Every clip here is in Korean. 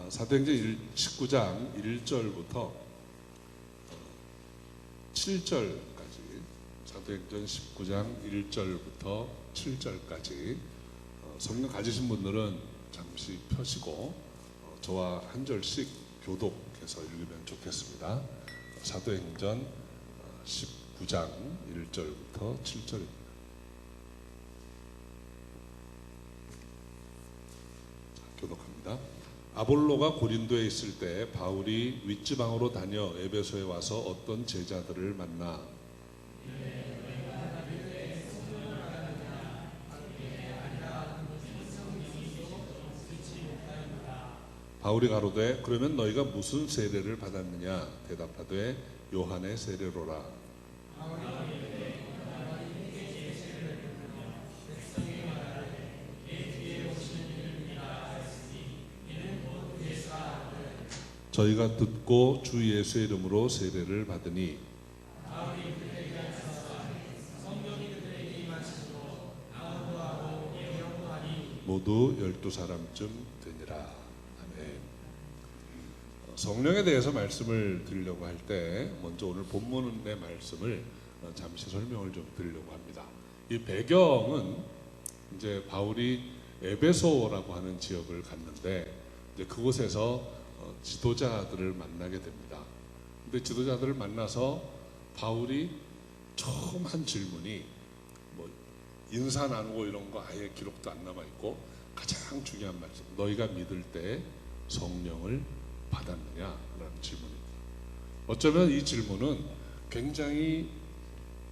사도행전 19장 1절부터 7절까지, 사도행전 19장 1절부터 7절까지 성경 가지신 분들은 잠시 펴시고 저와 한 절씩 교독해서 읽으면 좋겠습니다. 사도행전 19장 1절부터 7절입니다. 교독합니다. 아볼로가 고린도에 있을 때 바울이 윗지방으로 다녀 에베소에 와서 어떤 제자들을 만나 바울이 가로되 그러면 너희가 무슨 세례를 받았느냐? 대답하되 요한의 세례로라. 저희가 듣고 주 예수의 이름으로 세례를 받으니 모두 12사람쯤 되니라. 아멘. 성령에 대해서 말씀을 드리려고 할 때 먼저 오늘 본문의 말씀을 잠시 설명을 좀 드리려고 합니다. 이 배경은 이제 바울이 에베소라고 하는 지역을 갔는데 이제 그곳에서 지도자들을 만나게 됩니다. 근데 지도자들을 만나서 바울이 처음 한 질문이 뭐 인사 나누고 이런 거 아예 기록도 안 남아 있고 가장 중요한 말씀, 너희가 믿을 때 성령을 받았느냐라는 질문입니다. 어쩌면 이 질문은 굉장히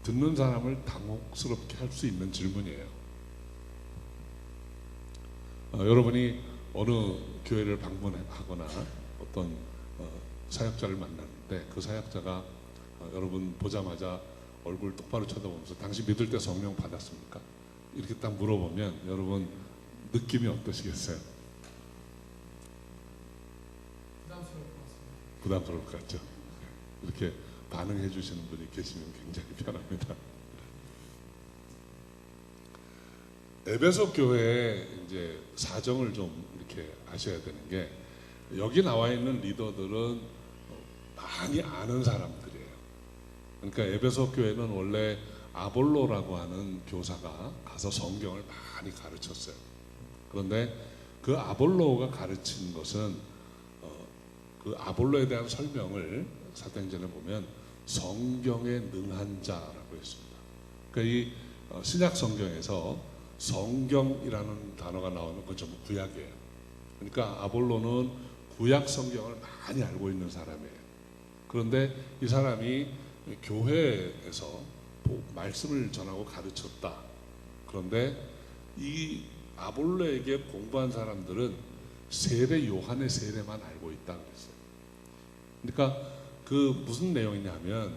듣는 사람을 당혹스럽게 할 수 있는 질문이에요. 여러분이 어느 교회를 방문하거나 어떤 사역자를 만났는데 그 사역자가 여러분 보자마자 얼굴 똑바로 쳐다보면서 당신 믿을 때 성령 받았습니까? 이렇게 딱 물어보면 여러분 느낌이 어떠시겠어요? 부담스러울 것 같죠? 이렇게 반응해 주시는 분이 계시면 굉장히 편합니다. 에베소 교회의 이제 사정을 좀 이렇게 아셔야 되는 게, 여기 나와 있는 리더들은 많이 아는 사람들이에요. 그러니까 에베소 교회는 원래 아볼로라고 하는 교사가 가서 성경을 많이 가르쳤어요. 그런데 그 아볼로가 가르친 것은 그 아볼로에 대한 설명을 사도행전에 보면 성경에 능한 자라고 했습니다. 그러니까 이 신약 성경에서 성경이라는 단어가 나오면 그건 전부 구약이에요. 그러니까 아볼로는 구약 성경을 많이 알고 있는 사람이에요. 그런데 이 사람이 교회에서 말씀을 전하고 가르쳤다. 그런데 이 아볼로에게 공부한 사람들은 세례 요한의 세례만 알고 있다 그랬어요. 그러니까 그 무슨 내용이냐면,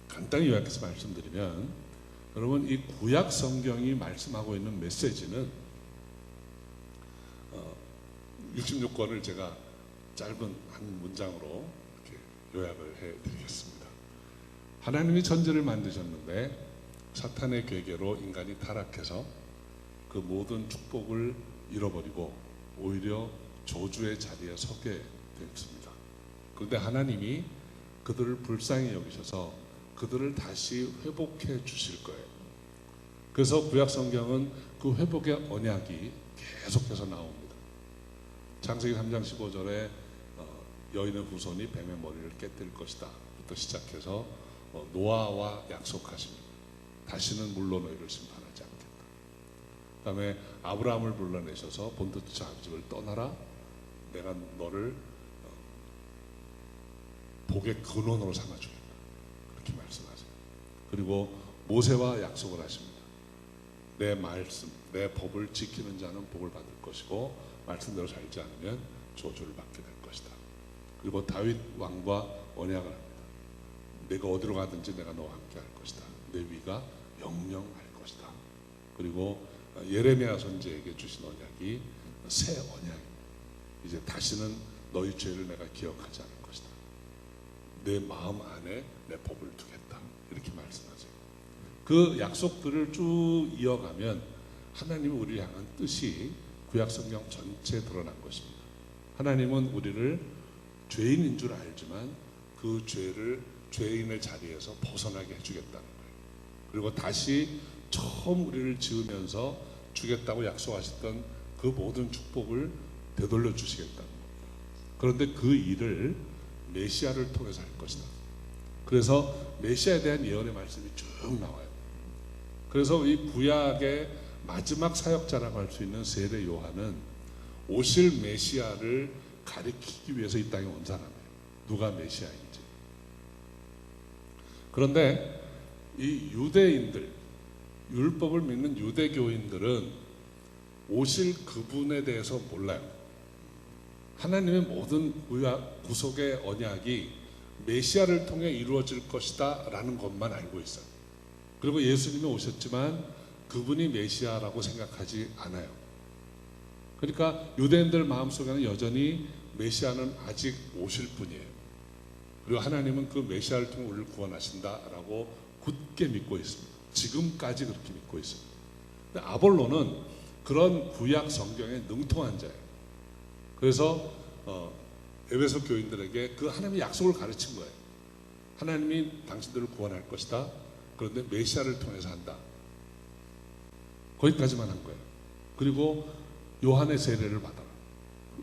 간단히 요약해서 말씀드리면, 여러분 이 구약 성경이 말씀하고 있는 메시지는 66권을 제가 짧은 한 문장으로 이렇게 요약을 해드리겠습니다. 하나님이 천지를 만드셨는데 사탄의 괴계로 인간이 타락해서 그 모든 축복을 잃어버리고 오히려 저주의 자리에 서게 됐습니다. 그런데 하나님이 그들을 불쌍히 여기셔서 그들을 다시 회복해 주실 거예요. 그래서 구약 성경은 그 회복의 언약이 계속해서 나옵니다. 창세기 3장 15절에 여인의 후손이 뱀의 머리를 깨뜨릴 것이다 부터 시작해서 노아와 약속하십니다. 다시는 물로 너희를 심판하지 않겠다. 그 다음에 아브라함을 불러내셔서 본토 자식을 떠나라, 내가 너를 복의 근원으로 삼아주겠다, 그렇게 말씀하세요. 그리고 모세와 약속을 하십니다. 내 말씀, 내 법을 지키는 자는 복을 받을 것이고 말씀대로 살지 않으면 저주를 받게 될 것이다. 그리고 다윗 왕과 언약을 합니다. 내가 어디로 가든지 내가 너와 함께 할 것이다. 내 위가 영영할 것이다. 그리고 예레미야 선지에게 주신 언약이 새 언약입니다. 이제 다시는 너희 죄를 내가 기억하지 않을 것이다. 내 마음 안에 내 법을 두겠다. 이렇게 말씀하세요. 그 약속들을 쭉 이어가면 하나님이 우리를 향한 뜻이 구약 성경 전체에 드러난 것입니다. 하나님은 우리를 죄인인 줄 알지만 그 죄인의 자리에서 벗어나게 해주겠다는 거예요. 그리고 다시 처음 우리를 지으면서 주겠다고 약속하셨던 그 모든 축복을 되돌려 주시겠다는 겁니다. 그런데 그 일을 메시아를 통해서 할 것이다. 그래서 메시아에 대한 예언의 말씀이 쭉 나와요. 그래서 이 구약의 마지막 사역자라고 할 수 있는 세례 요한은 오실 메시아를 가리키기 위해서 이 땅에 온 사람이에요. 누가 메시아인지. 그런데 이 유대인들, 율법을 믿는 유대교인들은 오실 그분에 대해서 몰라요. 하나님의 모든 구속의 언약이 메시아를 통해 이루어질 것이다 라는 것만 알고 있어요. 그리고 예수님이 오셨지만 그분이 메시아라고 생각하지 않아요. 그러니까 유대인들 마음속에는 여전히 메시아는 아직 오실 분이에요. 그리고 하나님은 그 메시아를 통해 우리를 구원하신다라고 굳게 믿고 있습니다. 지금까지 그렇게 믿고 있습니다. 근데 아볼로는 그런 구약 성경에 능통한 자예요. 그래서 에베소 교인들에게 그 하나님의 약속을 가르친 거예요. 하나님이 당신들을 구원할 것이다. 그런데 메시아를 통해서 한다. 거기까지만 한 거예요. 그리고 요한의 세례를 받아라.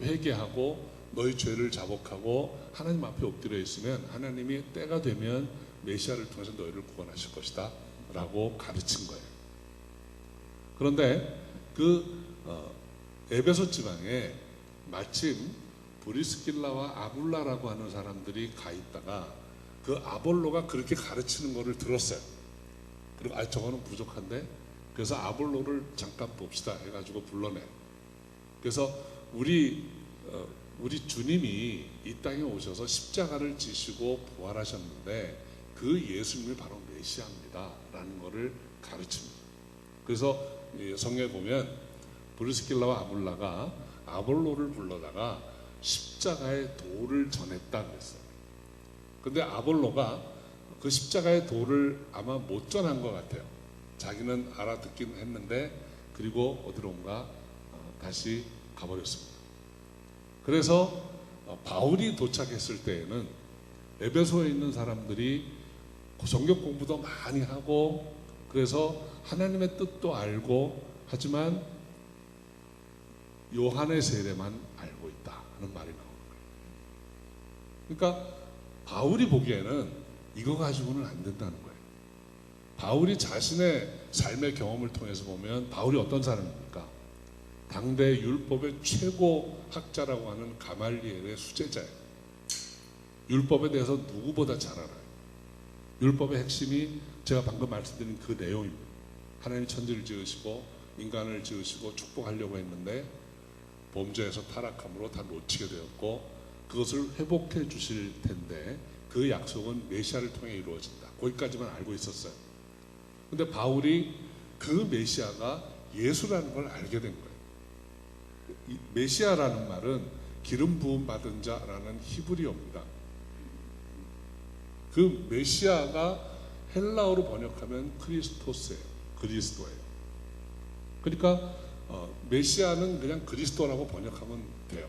회개하고 너희 죄를 자복하고 하나님 앞에 엎드려 있으면 하나님이 때가 되면 메시아를 통해서 너희를 구원하실 것이다 라고 가르친 거예요. 그런데 그 에베소 지방에 마침 브리스길라와 아굴라라고 하는 사람들이 가 있다가 그 아볼로가 그렇게 가르치는 거를 들었어요. 그리고 저거는 부족한데 그래서 아볼로를 잠깐 봅시다 해가지고 불러내요. 그래서 우리 주님이 이 땅에 오셔서 십자가를 지시고 부활하셨는데 그 예수님이 바로 메시아입니다 라는 것을 가르칩니다. 그래서 성경에 보면 브리스길라와 아굴라가 아볼로를 불러다가 십자가의 도를 전했다 그랬어요. 근데 아볼로가 그 십자가의 도를 아마 못 전한 것 같아요. 자기는 알아듣긴 했는데 그리고 어디론가 다시 가버렸습니다. 그래서 바울이 도착했을 때에는 에베소에 있는 사람들이 성경 공부도 많이 하고 그래서 하나님의 뜻도 알고 하지만 요한의 세례만 알고 있다 하는 말이 나오는 거예요. 그러니까 바울이 보기에는 이거 가지고는 안 된다는 거예요. 바울이 자신의 삶의 경험을 통해서 보면 바울이 어떤 사람입니까? 당대 율법의 최고 학자라고 하는 가말리엘의 수제자예요. 율법에 대해서 누구보다 잘 알아요. 율법의 핵심이 제가 방금 말씀드린 그 내용입니다. 하나님 천지를 지으시고 인간을 지으시고 축복하려고 했는데 범죄에서 타락함으로 다 놓치게 되었고 그것을 회복해 주실 텐데 그 약속은 메시아를 통해 이루어진다. 거기까지만 알고 있었어요. 근데 바울이 그 메시아가 예수라는 걸 알게 된 거예요. 이 메시아라는 말은 기름 부음 받은 자라는 히브리어입니다. 그 메시아가 헬라어로 번역하면 크리스토스예요. 그리스도예요. 그러니까 메시아는 그냥 그리스도라고 번역하면 돼요.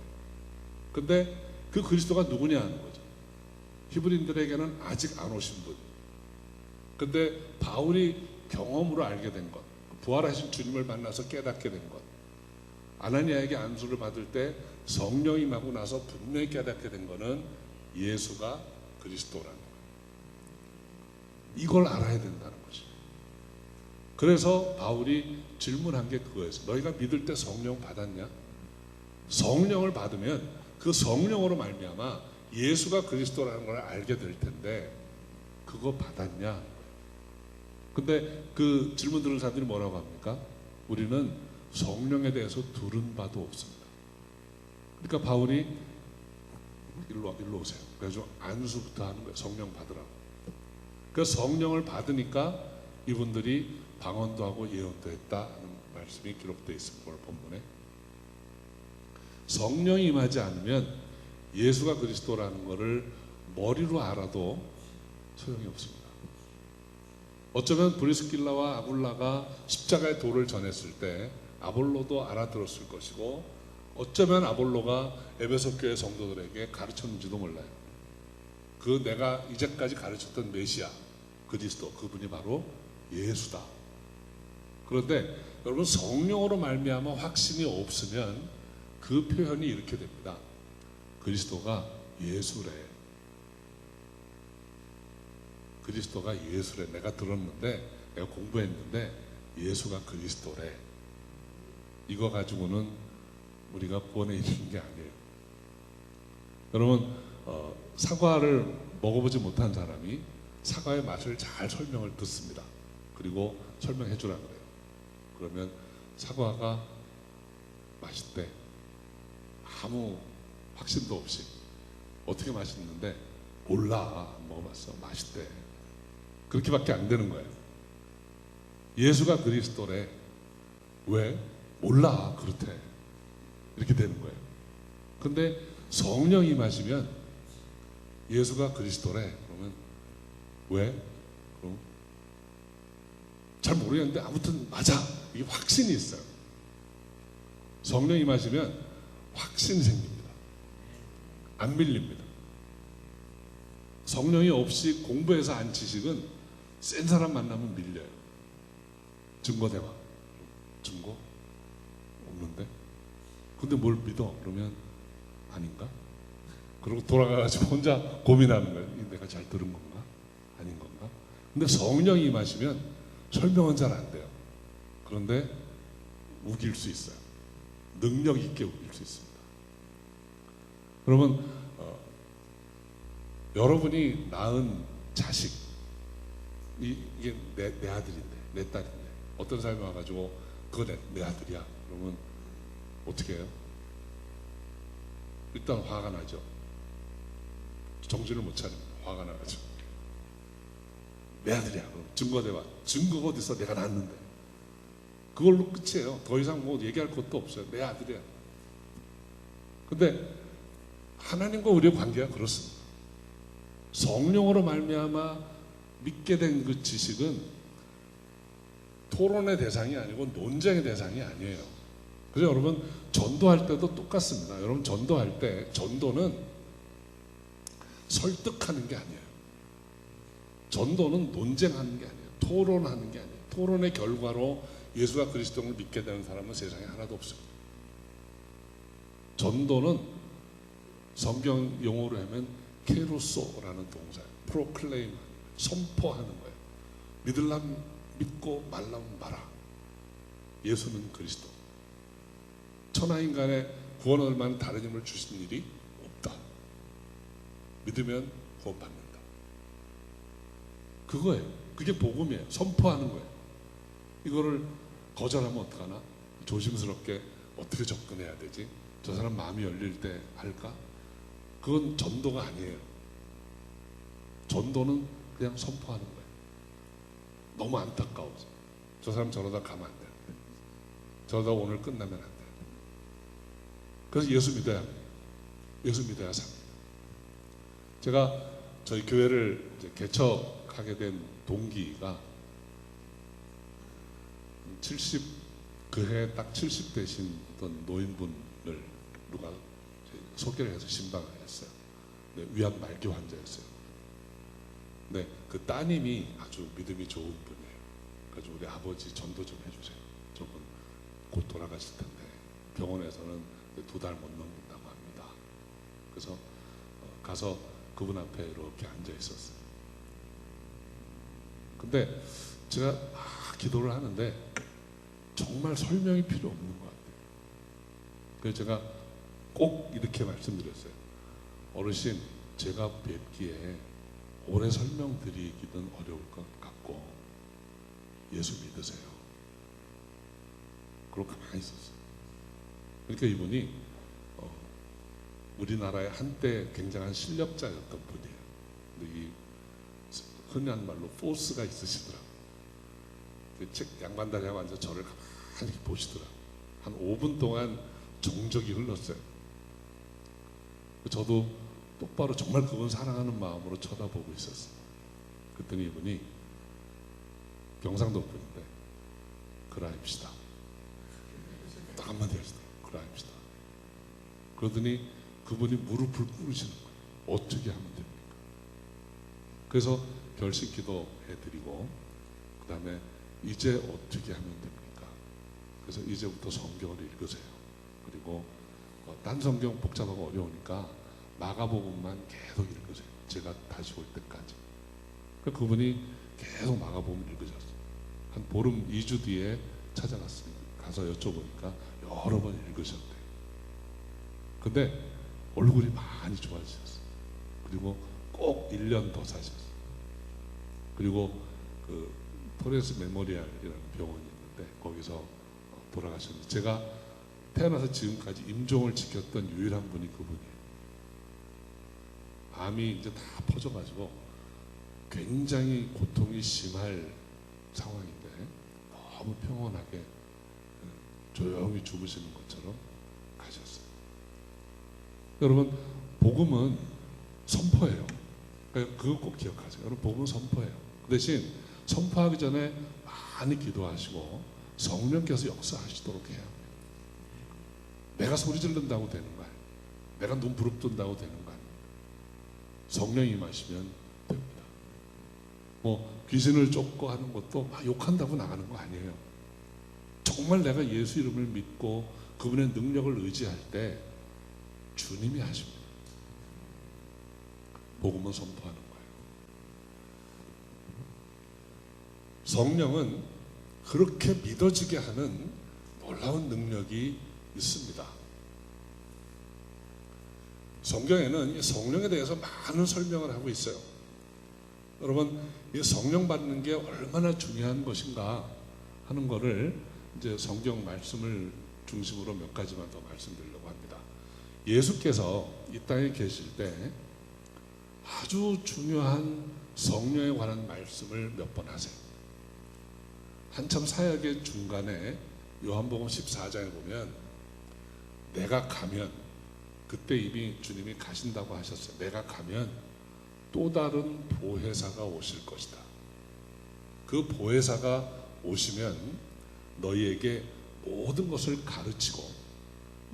근데 그 그리스도가 누구냐 하는 거죠. 히브리인들에게는 아직 안 오신 분. 근데 바울이 경험으로 알게 된 것, 부활하신 주님을 만나서 깨닫게 된 것, 아나니아에게 안수를 받을 때 성령이 임하고 나서 분명히 깨닫게 된 것은 예수가 그리스도라는 거예요. 이걸 알아야 된다는 거죠. 그래서 바울이 질문한 게 그거였어요. 너희가 믿을 때 성령 받았냐? 성령을 받으면 그 성령으로 말미암아 예수가 그리스도라는 걸 알게 될 텐데 그거 받았냐? 근데 그 질문 들은 사람들이 뭐라고 합니까? 우리는 성령에 대해서 들은 바도 없습니다. 그러니까 바울이 일로 오세요. 그래서 안수부터 하는 거예요. 성령 받으라고. 그 성령을 받으니까 이분들이 방언도 하고 예언도 했다는 말씀이 기록되어 있습니다. 오늘 본문에. 성령이 임하지 않으면 예수가 그리스도라는 것을 머리로 알아도 소용이 없습니다. 어쩌면 브리스길라와 아굴라가 십자가의 도를 전했을 때 아볼로도 알아들었을 것이고 어쩌면 아볼로가 에베소 교회 성도들에게 가르쳤는지도 몰라요. 그 내가 이제까지 가르쳤던 메시아 그리스도, 그분이 바로 예수다. 그런데 여러분, 성령으로 말미암아 확신이 없으면 그 표현이 이렇게 됩니다. 그리스도가 예수래. 그리스도가 예수래. 내가 들었는데, 내가 공부했는데 예수가 그리스도래. 이거 가지고는 우리가 구원에 이르는 게 아니에요. 여러분, 사과를 먹어보지 못한 사람이 사과의 맛을 잘 설명을 듣습니다. 그리고 설명해 주라 그래요. 그러면 사과가 맛있대. 아무 확신도 없이. 어떻게 맛있는데? 몰라. 안 먹어봤어. 맛있대. 그렇게밖에 안 되는 거예요. 예수가 그리스도래. 왜? 몰라. 그렇대. 이렇게 되는 거예요. 근데 성령이 마시면 예수가 그리스도래. 그러면 왜? 그럼 잘 모르겠는데 아무튼 맞아. 이게 확신이 있어요. 성령이 마시면 확신이 생깁니다. 안 밀립니다. 성령이 없이 공부해서 안 지식은 센 사람 만나면 밀려요. 증거 대화. 증거? 없는데? 근데 뭘 믿어? 그러면 아닌가? 그리고 돌아가가지고 혼자 고민하는 거예요. 내가 잘 들은 건가? 아닌 건가? 근데 성령이 임하시면 설명은 잘 안 돼요. 그런데 우길 수 있어요. 능력 있게 우길 수 있습니다. 여러분, 여러분이 낳은 자식, 이게 내 아들인데, 내 딸인데, 어떤 사람이 와가지고 그거 내 아들이야. 그러면 어떻게 해요? 일단 화가 나죠. 정신을 못 차립니다. 화가 나가지고 내 아들이야. 그럼 증거 대화. 증거가 어디서? 내가 낳았는데. 그걸로 끝이에요. 더 이상 뭐 얘기할 것도 없어요. 내 아들이야. 근데 하나님과 우리의 관계가 그렇습니다. 성령으로 말미암아 믿게 된 그 지식은 토론의 대상이 아니고 논쟁의 대상이 아니에요. 그래서 여러분, 전도할 때도 똑같습니다. 여러분, 전도할 때 전도는 설득하는 게 아니에요. 전도는 논쟁하는 게 아니에요. 토론하는 게 아니에요. 토론의 결과로 예수가 그리스도를 믿게 되는 사람은 세상에 하나도 없습니다. 전도는 성경 용어로 하면 케루소라는 동사예요. 프로클레임, 선포하는 거예요. 믿으려면 믿고 말라면 말아. 예수는 그리스도. 천하인간의 구원을 만한 다른 힘을 주신 일이 없다. 믿으면 구원받는다. 그거예요. 그게 복음이에요. 선포하는 거예요. 이거를 거절하면 어떡하나? 조심스럽게 어떻게 접근해야 되지? 저 사람 마음이 열릴 때 할까? 그건 전도가 아니에요. 전도는 그냥 선포하는 거예요. 너무 안타까워서 저 사람 저러다 가면 안 되는데, 저러다 오늘 끝나면 안 돼. 그래서 예수 믿어야 합니다. 예수 믿어야 삽니다. 제가 저희 교회를 이제 개척하게 된 동기가 그해 딱 70 되신 어떤 노인분을 누가 소개를 해서 신방을 했어요. 네, 위암 말기 환자였어요. 네, 그 따님이 아주 믿음이 좋은 분이에요. 그래서 우리 아버지 전도 좀 해주세요. 저분 곧 돌아가실 텐데 병원에서는 2달 못 넘긴다고 합니다. 그래서 가서 그분 앞에 이렇게 앉아 있었어요. 근데 제가 기도를 하는데 정말 설명이 필요 없는 것 같아요. 그래서 제가 꼭 이렇게 말씀드렸어요. 어르신, 제가 뵙기에 오래 설명드리기는 어려울 것 같고 예수 믿으세요. 그러고 가만히 있었어요. 그러니까 이분이 우리나라의 한때 굉장한 실력자였던 분이에요. 근데 이 흔한 말로 포스가 있으시더라고요. 책 양반다리 하고 앉아서 저를 가만히 보시더라고요. 한 5분 동안 정적이 흘렀어요. 저도 똑바로 정말 그분 사랑하는 마음으로 쳐다보고 있었어요. 그랬더니 이분이 경상도 분인데 그라입시다. 딱 한마디 하시더라고요. 그라입시다. 그러더니 그분이 무릎을 꿇으시는 거예요. 어떻게 하면 됩니까? 그래서 결식 기도 해드리고 그 다음에 이제 어떻게 하면 됩니까? 그래서 이제부터 성경을 읽으세요. 그리고 딴 성경 복잡하고 어려우니까 마가복음만 계속 읽으세요. 제가 다시 올 때까지. 그분이 계속 마가복음 읽으셨어요. 한 보름 2주 뒤에 찾아갔습니다. 가서 여쭤보니까 여러 번 읽으셨대요. 근데 얼굴이 많이 좋아지셨어요. 그리고 꼭 1년 더 사셨어요. 그리고 그 토레스 메모리얼이라는 병원이 있는데 거기서 돌아가셨는데 제가 태어나서 지금까지 임종을 지켰던 유일한 분이 그분이에요. 암이 이제 다 퍼져가지고 굉장히 고통이 심할 상황인데 너무 평온하게 조용히 주무시는 것처럼 가셨어요. 여러분, 복음은 선포예요. 그러니까 그거 꼭 기억하세요. 여러분, 복음은 선포예요. 그 대신 선포하기 전에 많이 기도하시고 성령께서 역사하시도록 해야 합니다. 내가 소리 지른다고 되는 거 아니에요. 내가 눈 부릅뜬다고 되는 거 아니에요. 성령이 임하시면 됩니다. 뭐 귀신을 쫓고 하는 것도 막 욕한다고 나가는 거 아니에요. 정말 내가 예수 이름을 믿고 그분의 능력을 의지할 때 주님이 하십니다. 복음은 선포하는 거예요. 성령은 그렇게 믿어지게 하는 놀라운 능력이 있습니다. 성경에는 이 성령에 대해서 많은 설명을 하고 있어요. 여러분, 이 성령 받는 게 얼마나 중요한 것인가 하는 거를 이제 성경 말씀을 중심으로 몇 가지만 더 말씀드리려고 합니다. 예수께서 이 땅에 계실 때 아주 중요한 성령에 관한 말씀을 몇 번 하세요. 한참 사역의 중간에 요한복음 14장에 보면 내가 가면, 그때 이미 주님이 가신다고 하셨어요. 내가 가면 또 다른 보혜사가 오실 것이다. 그 보혜사가 오시면 너희에게 모든 것을 가르치고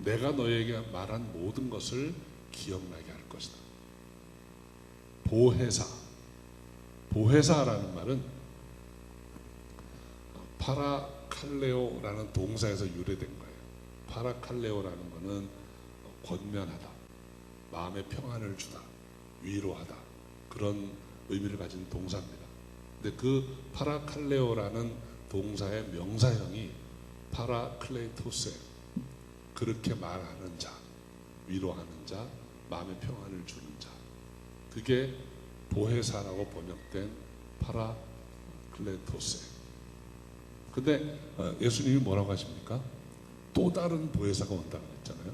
내가 너희에게 말한 모든 것을 기억나게 할 것이다. 보혜사. 보혜사라는 말은 파라칼레오라는 동사에서 유래된 거예요. 파라칼레오라는 것은 권면하다, 마음의 평안을 주다, 위로하다, 그런 의미를 가진 동사입니다. 근데 그 파라칼레오라는 동사의 명사형이 파라클레이토스예요. 그렇게 말하는 자, 위로하는 자, 마음의 평안을 주는 자. 그게 보혜사라고 번역된 파라클레토스예요. 근데 예수님이 뭐라고 하십니까? 또 다른 보혜사가 온다고 했잖아요.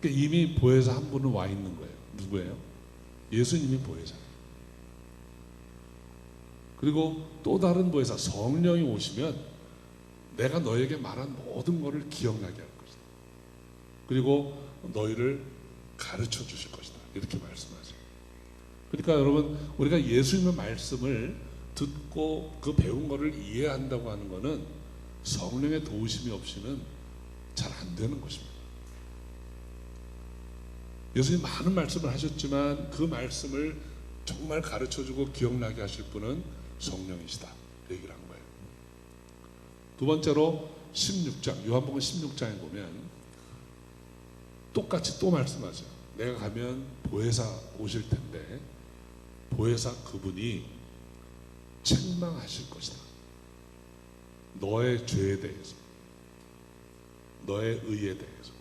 그러니까 이미 보혜사 한 분은 와 있는 거예요. 누구예요? 예수님이 보혜사예요. 그리고 또 다른 보혜사 성령이 오시면 내가 너에게 말한 모든 것을 기억나게 할 것이다. 그리고 너희를 가르쳐 주실 것이다. 이렇게 말씀하세요. 그러니까 여러분, 우리가 예수님의 말씀을 듣고 그 배운 것을 이해한다고 하는 것은 성령의 도우심이 없이는 잘 안 되는 것입니다. 예수님 많은 말씀을 하셨지만 그 말씀을 정말 가르쳐주고 기억나게 하실 분은 성령이시다. 그 얘기를 한 거예요. 두 번째로 16장, 요한복음 16장에 보면 똑같이 또 말씀하세요. 내가 가면 보혜사 오실 텐데 보혜사 그분이 책망하실 것이다. 너의 죄에 대해서, 너의 의에 대해서,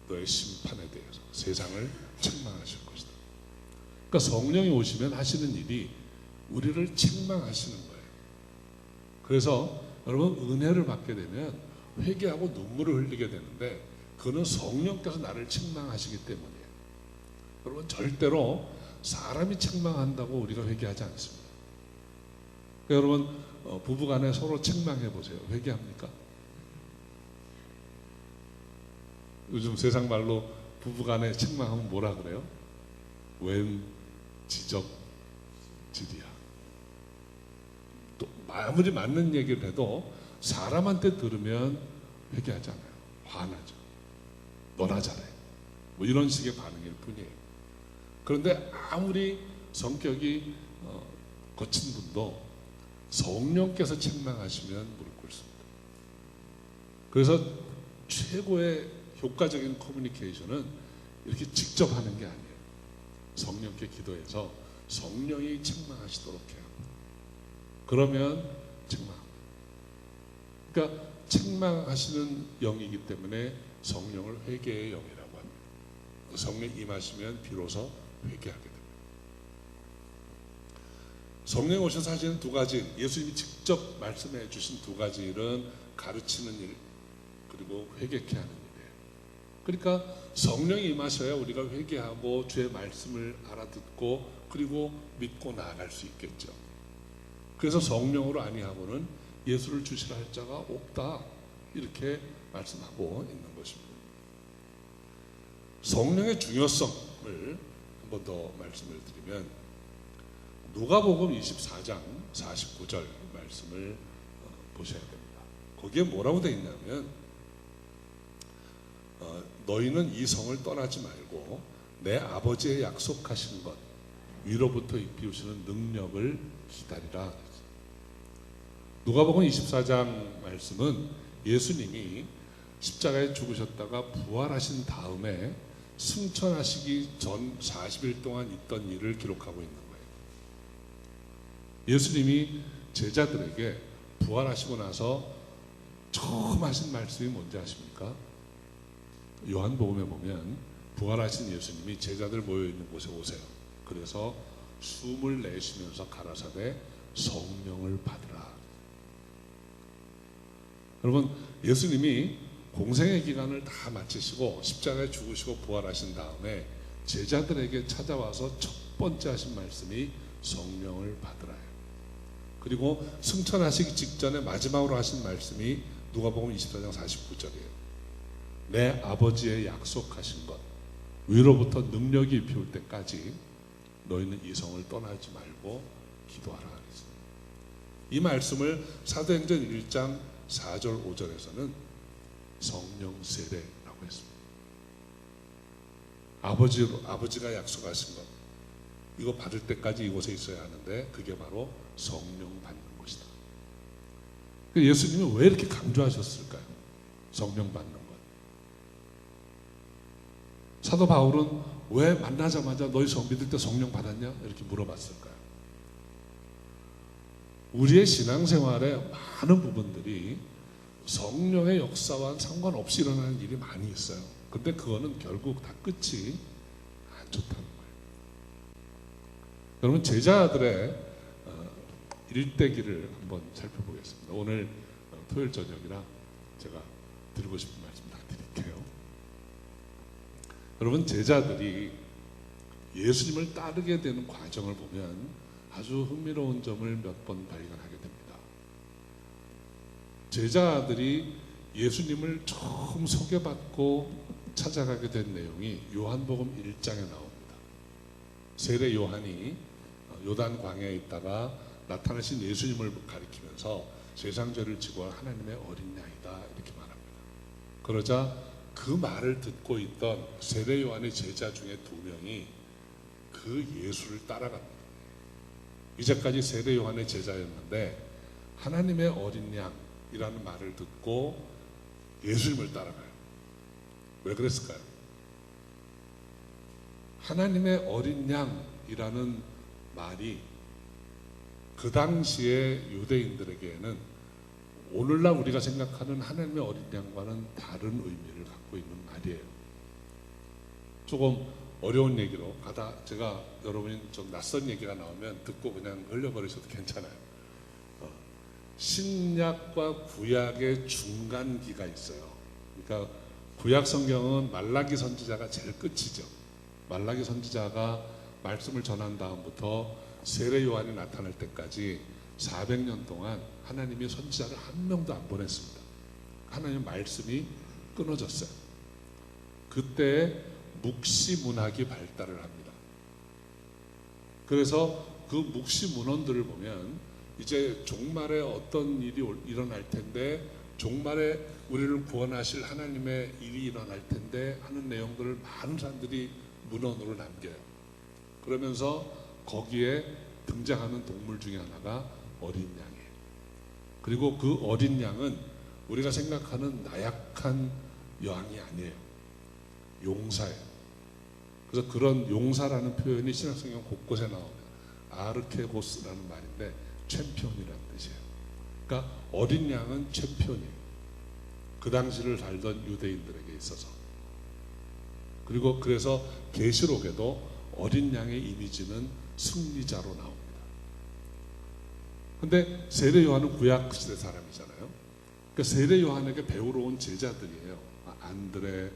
너의 심판에 대해서 세상을 책망하실 것이다. 그러니까 성령이 오시면 하시는 일이 우리를 책망하시는 거예요. 그래서 여러분, 은혜를 받게 되면 회개하고 눈물을 흘리게 되는데 그는 성령께서 나를 책망하시기 때문이에요. 여러분, 절대로 사람이 책망한다고 우리가 회개하지 않습니다. 그러니까 여러분, 부부간에 서로 책망해 보세요. 회개합니까? 요즘 세상 말로 부부간에 책망하면 뭐라 그래요? 웬 지적질이야. 또 아무리 맞는 얘기를 해도 사람한테 들으면 회개하잖아요. 화나죠. 너나 잘해. 뭐 이런 식의 반응일 뿐이에요. 그런데 아무리 성격이 거친 분도 성령께서 책망하시면 무릎 꿇습니다. 그래서 최고의 효과적인 커뮤니케이션은 이렇게 직접 하는 게 아니에요. 성령께 기도해서 성령이 책망하시도록 해요. 그러면 책망합니다. 그러니까 책망하시는 영이기 때문에 성령을 회개의 영이라고 합니다. 성령 임하시면 비로소 회개하게 됩니다. 성령 오셔서 하시는 두 가지, 예수님이 직접 말씀해 주신 두 가지 일은 가르치는 일, 그리고 회개케 하는 일이에요. 그러니까 성령이 임하셔야 우리가 회개하고 주의 말씀을 알아듣고 그리고 믿고 나아갈 수 있겠죠. 그래서 성령으로 아니하고는 예수를 주시라 할 자가 없다, 이렇게 말씀하고 있는 것입니다. 성령의 중요성을 한 번 더 말씀을 드리면 누가복음 24장 49절 말씀을 보셔야 됩니다. 거기에 뭐라고 되어 있냐면 너희는 이 성을 떠나지 말고 내 아버지의 약속하신 것 위로부터 비우시는 능력을 기다리라. 누가복음 24장 말씀은 예수님이 십자가에 죽으셨다가 부활하신 다음에 승천하시기 전 40일 동안 있던 일을 기록하고 있는 거예요. 예수님이 제자들에게 부활하시고 나서 처음 하신 말씀이 뭔지 아십니까? 요한복음에 보면 부활하신 예수님이 제자들 모여있는 곳에 오세요. 그래서 숨을 내쉬면서 가라사대 성령을 받으라. 여러분, 예수님이 공생의 기간을 다 마치시고 십자가에 죽으시고 부활하신 다음에 제자들에게 찾아와서 첫 번째 하신 말씀이 성령을 받으라요. 그리고 승천하시기 직전에 마지막으로 하신 말씀이 누가복음 24장 49절이에요. 내 아버지의 약속하신 것 위로부터 능력이 비올 때까지 너희는 이 성을 떠나지 말고 기도하라 그랬어요. 이 말씀을 사도행전 1장 4절 5절에서는 성령 세례라고 했습니다. 아버지가 약속하신 것 이거 받을 때까지 이곳에 있어야 하는데 그게 바로 성령 받는 것이다. 예수님이 왜 이렇게 강조하셨을까요? 성령 받는 것. 사도 바울은 왜 만나자마자 너희 믿을 때 성령 받았냐? 이렇게 물어봤을까요? 우리의 신앙생활의 많은 부분들이 성령의 역사와 상관없이 일어나는 일이 많이 있어요. 근데 그거는 결국 다 끝이 안 좋다는 거예요. 여러분, 제자들의 일대기를 한번 살펴보겠습니다. 오늘 토요일 저녁이라 제가 드리고 싶은 말씀 다 드릴게요. 여러분, 제자들이 예수님을 따르게 되는 과정을 보면 아주 흥미로운 점을 몇 번 발견하게 됩니다. 제자들이 예수님을 처음 소개받고 찾아가게 된 내용이 요한복음 1장에 나옵니다. 세례 요한이 요단 광야에 있다가 나타나신 예수님을 가리키면서 세상 죄를 지고 하나님의 어린 양이다 이렇게 말합니다. 그러자 그 말을 듣고 있던 세례 요한의 제자 중에 2명이 그 예수를 따라갑니다. 이제까지 세례 요한의 제자였는데 하나님의 어린 양이라는 말을 듣고 예수님을 따라가요. 왜 그랬을까요? 하나님의 어린 양이라는 말이 그 당시에 유대인들에게는 오늘날 우리가 생각하는 하나님의 어린 양과는 다른 의미를 갖고 있는 말이에요. 조금 어려운 얘기로 가다 제가 여러분이 좀 낯선 얘기가 나오면 듣고 그냥 흘려버리셔도 괜찮아요. 신약과 구약의 중간기가 있어요. 그러니까 구약 성경은 말라기 선지자가 제일 끝이죠. 말라기 선지자가 말씀을 전한 다음부터 세례 요한이 나타날 때까지 400년 동안 하나님이 선지자를 한 명도 안 보냈습니다. 하나님 말씀이 끊어졌어요. 그때 묵시 문학이 발달을 합니다. 그래서 그 묵시 문헌들을 보면 이제 종말에 어떤 일이 일어날 텐데 종말에 우리를 구원하실 하나님의 일이 일어날 텐데 하는 내용들을 많은 사람들이 문헌으로 남겨요. 그러면서 거기에 등장하는 동물 중에 하나가 어린 양이에요. 그리고 그 어린 양은 우리가 생각하는 나약한 양이 아니에요. 용사예요. 그래서 그런 용사라는 표현이 신약성경 곳곳에 나옵니다. 아르케고스라는 말인데 챔피언이라는 뜻이에요. 그러니까 어린 양은 챔피언이에요. 그 당시를 살던 유대인들에게 있어서. 그리고 그래서 계시록에도 어린 양의 이미지는 승리자로 나옵니다. 근데 세례 요한은 구약 시대 사람이잖아요. 그러니까 세례 요한에게 배우러 온 제자들이에요. 안드레,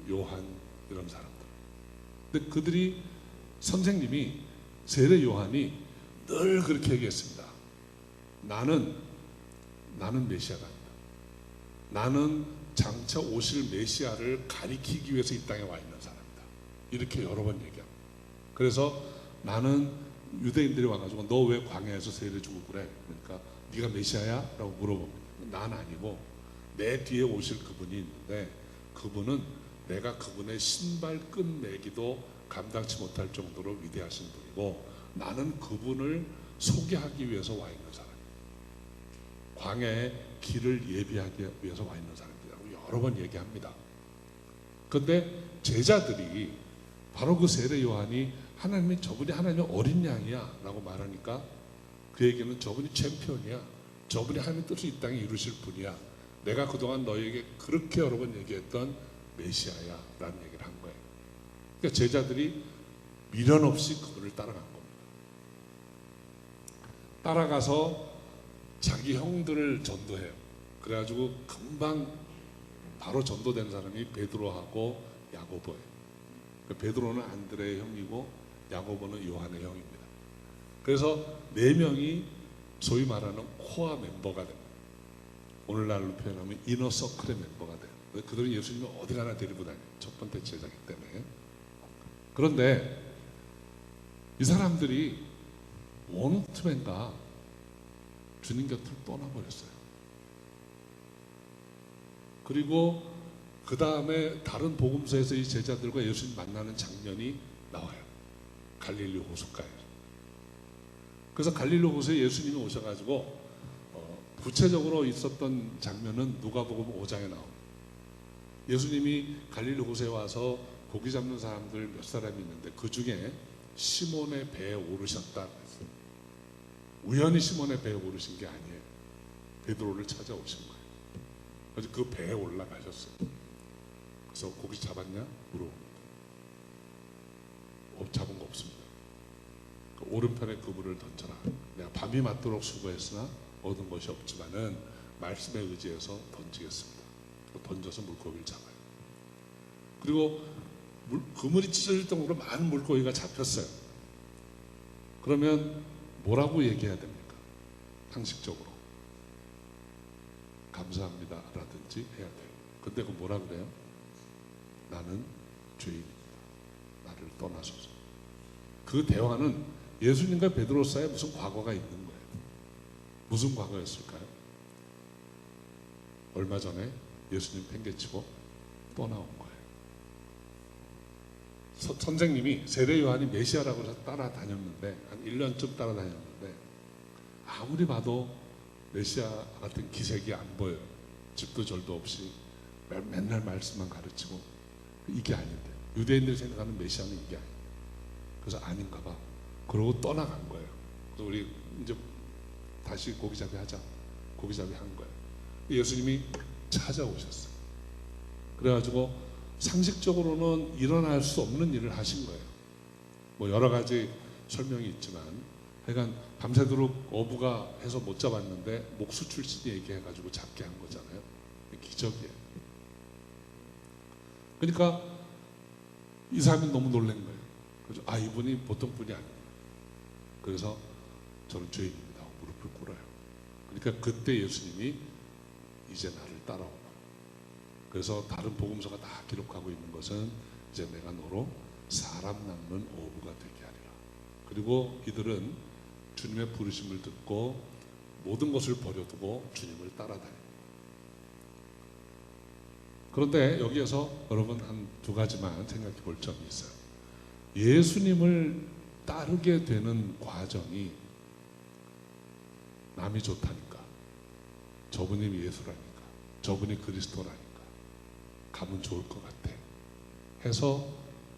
요한 이런 사람들. 근데 그들이 선생님이 세례 요한이 늘 그렇게 얘기했습니다. 나는 메시아가 아니다. 나는 장차 오실 메시아를 가리키기 위해서 이 땅에 와 있는 사람이다. 이렇게 여러 번 얘기합니다. 그래서 나는 유대인들이 와가지고 너 왜 광야에서 세례 주고 그래? 그러니까 네가 메시아야? 라고 물어봅니다. 난 아니고 내 뒤에 오실 그분이 있는데 그분은 내가 그분의 신발 끈 매기도 감당치 못할 정도로 위대하신 분이고 나는 그분을 소개하기 위해서 와 있는 사람이에요. 광야의 길을 예비하기 위해서 와 있는 사람이라고 여러 번 얘기합니다. 그런데 제자들이 바로 그 세례 요한이 저분이 하나님의 어린 양이야 라고 말하니까 그에게는 저분이 챔피언이야. 저분이 하나님의 뜻을 이 땅에 이루실 분이야. 내가 그동안 너에게 그렇게 여러 번 얘기했던 메시아야 라는 얘기를 한 거예요. 그러니까 제자들이 미련 없이 그분을 따라간 겁니다. 따라가서 자기 형들을 전도해요. 그래가지고 금방 바로 전도된 사람이 베드로하고 야고보예요. 베드로는 안드레의 형이고 야고보는 요한의 형입니다. 그래서 네 명이 소위 말하는 코어 멤버가 됩니다. 오늘날로 표현하면 이너 서클의 멤버가 돼요. 그들은 예수님을 어디 가나 데리고 다녀요. 첫 번째 제자이기 때문에. 그런데 이 사람들이 원투맨과 주님 곁을 떠나버렸어요. 그리고 그 다음에 다른 복음서에서 이 제자들과 예수님 만나는 장면이 나와요. 갈릴리 호숫가에서. 그래서 갈릴리 호수에 예수님이 오셔가지고 구체적으로 있었던 장면은 누가복음 5장에 나옵니다. 예수님이 갈릴리 호수에 와서 고기 잡는 사람들 몇 사람이 있는데 그 중에 시몬의 배에 오르셨다. 우연히 시몬의 배에 오르신 게 아니에요. 베드로를 찾아오신 거예요. 그래서 그 배에 올라가셨어요. 그래서 고기 잡았냐? 물어봅니다. 잡은 거 없습니다. 그 오른편에 그물을 던져라. 내가 밤이 맞도록 수고했으나 얻은 것이 없지만은 말씀에 의지해서 던지겠습니다. 던져서 물고기를 잡아요. 그리고 그물이 찢어질 정도로 많은 물고기가 잡혔어요. 그러면 뭐라고 얘기해야 됩니까? 상식적으로 감사합니다 라든지 해야 돼요. 근데 그 뭐라 그래요? 나는 죄인입니다. 나를 떠나소서. 그 대화는 예수님과 베드로 사이에 무슨 과거가 있는 거예요. 무슨 과거였을까요? 얼마 전에 예수님 팽개치고 떠나온 거예요. 선생님이 세례 요한이 메시아라고 해서 따라다녔는데 한 1년쯤 따라다녔는데 아무리 봐도 메시아 같은 기색이 안 보여요. 집도 절도 없이 맨날 말씀만 가르치고 이게 아닌데 유대인들이 생각하는 메시아는 이게 아니에요. 그래서 아닌가 봐. 그러고 떠나간 거예요. 그래서 우리 이제 다시 고기잡이 하자. 고기잡이 한 거예요. 예수님이 찾아오셨어요. 그래가지고 상식적으로는 일어날 수 없는 일을 하신 거예요. 뭐 여러 가지 설명이 있지만 하여간 밤새도록 어부가 해서 못 잡았는데 목수 출신이 얘기해가지고 잡게 한 거잖아요. 기적이에요. 그러니까 이 사람이 너무 놀란 거예요. 그래서 이분이 보통 분이 아니에요. 그래서 저는 죄인입니다 하고 무릎을 꿇어요. 그러니까 그때 예수님이 이제 나를 따라오라. 그래서 다른 복음서가 다 기록하고 있는 것은 이제 내가 너로 사람 낚는 어부가 되게 하리라. 그리고 이들은 주님의 부르심을 듣고 모든 것을 버려두고 주님을 따라다녀요. 그런데 여기에서 여러분 한 두 가지만 생각해 볼 점이 있어요. 예수님을 따르게 되는 과정이 남이 좋다니까, 저분이 예수라니까, 저분이 그리스도라니까 가면 좋을 것 같아 해서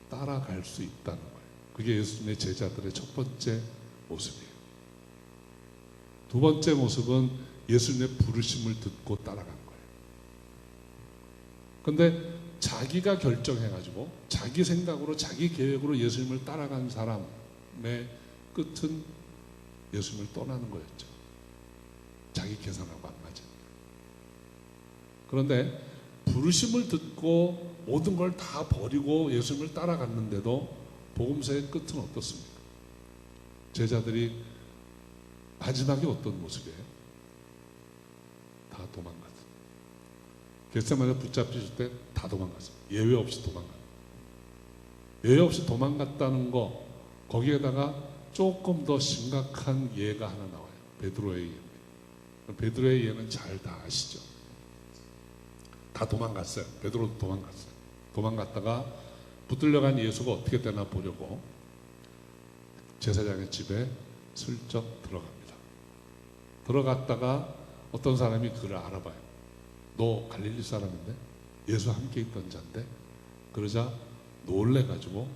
따라갈 수 있다는 거예요. 그게 예수님의 제자들의 첫 번째 모습이에요. 두 번째 모습은 예수님의 부르심을 듣고 따라간 거예요. 근데 자기가 결정해가지고 자기 생각으로 자기 계획으로 예수님을 따라간 사람의 끝은 예수님을 떠나는 거였죠. 자기 계산하고 안 맞아. 그런데 부르심을 듣고 모든 걸 다 버리고 예수님을 따라갔는데도 복음서의 끝은 어떻습니까? 제자들이 마지막에 어떤 모습이에요? 다 도망갔어요. 겟세마네 붙잡히실 때 다 도망갔어요. 예외 없이 도망갔어요. 예외 없이 도망갔다는 거, 거기에다가 조금 더 심각한 예가 하나 나와요. 베드로의 예입니다. 베드로의 예는 잘 다 아시죠? 다 도망갔어요. 베드로도 도망갔어요. 도망갔다가 붙들려간 예수가 어떻게 되나 보려고 제사장의 집에 슬쩍 들어갑니다. 들어갔다가 어떤 사람이 그를 알아봐요. 너 갈릴리 사람인데? 예수와 함께 있던 자인데? 그러자 놀래가지고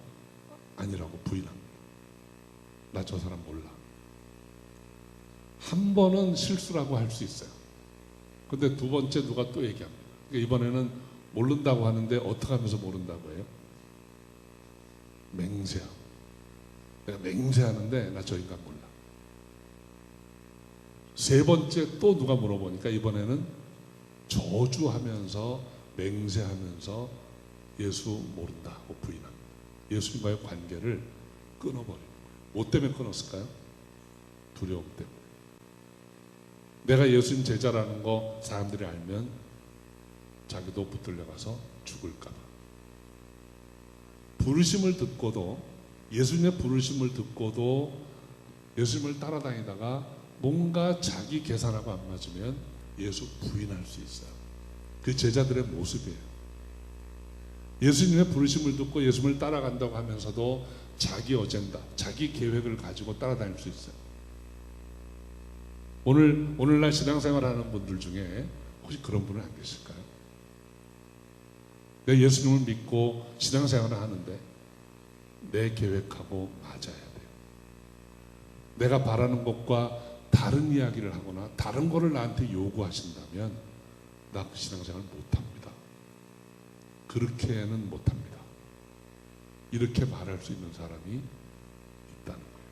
아니라고 부인합니다. 나 저 사람 몰라. 한 번은 실수라고 할 수 있어요. 근데 두 번째 누가 또 얘기합니다. 그러니까 이번에는 모른다고 하는데 어떻게 하면서 모른다고 해요? 맹세하고. 내가 맹세하는데 나 저 인간 몰라. 세 번째 또 누가 물어보니까 이번에는 저주하면서 맹세하면서 예수 모른다고 부인합니다. 예수님과의 관계를 끊어버리는 거예요. 뭐 때문에 끊었을까요? 두려움 때문에. 내가 예수님 제자라는 거 사람들이 알면 자기도 붙들려가서 죽을까 봐. 부르심을 듣고도, 예수님의 부르심을 듣고도 예수님을 따라다니다가 뭔가 자기 계산하고 안 맞으면 예수 부인할 수 있어요. 그 제자들의 모습이에요. 예수님의 부르심을 듣고 예수님을 따라간다고 하면서도 자기 어젠다, 자기 계획을 가지고 따라다닐 수 있어요. 오늘날 신앙생활하는 분들 중에 혹시 그런 분은 안 계실까요? 내가 예수님을 믿고 신앙생활을 하는데 내 계획하고 맞아야 돼요. 내가 바라는 것과 다른 이야기를 하거나 다른 거를 나한테 요구하신다면 나 그 신앙생활 못합니다. 그렇게는 못합니다. 이렇게 말할 수 있는 사람이 있다는 거예요.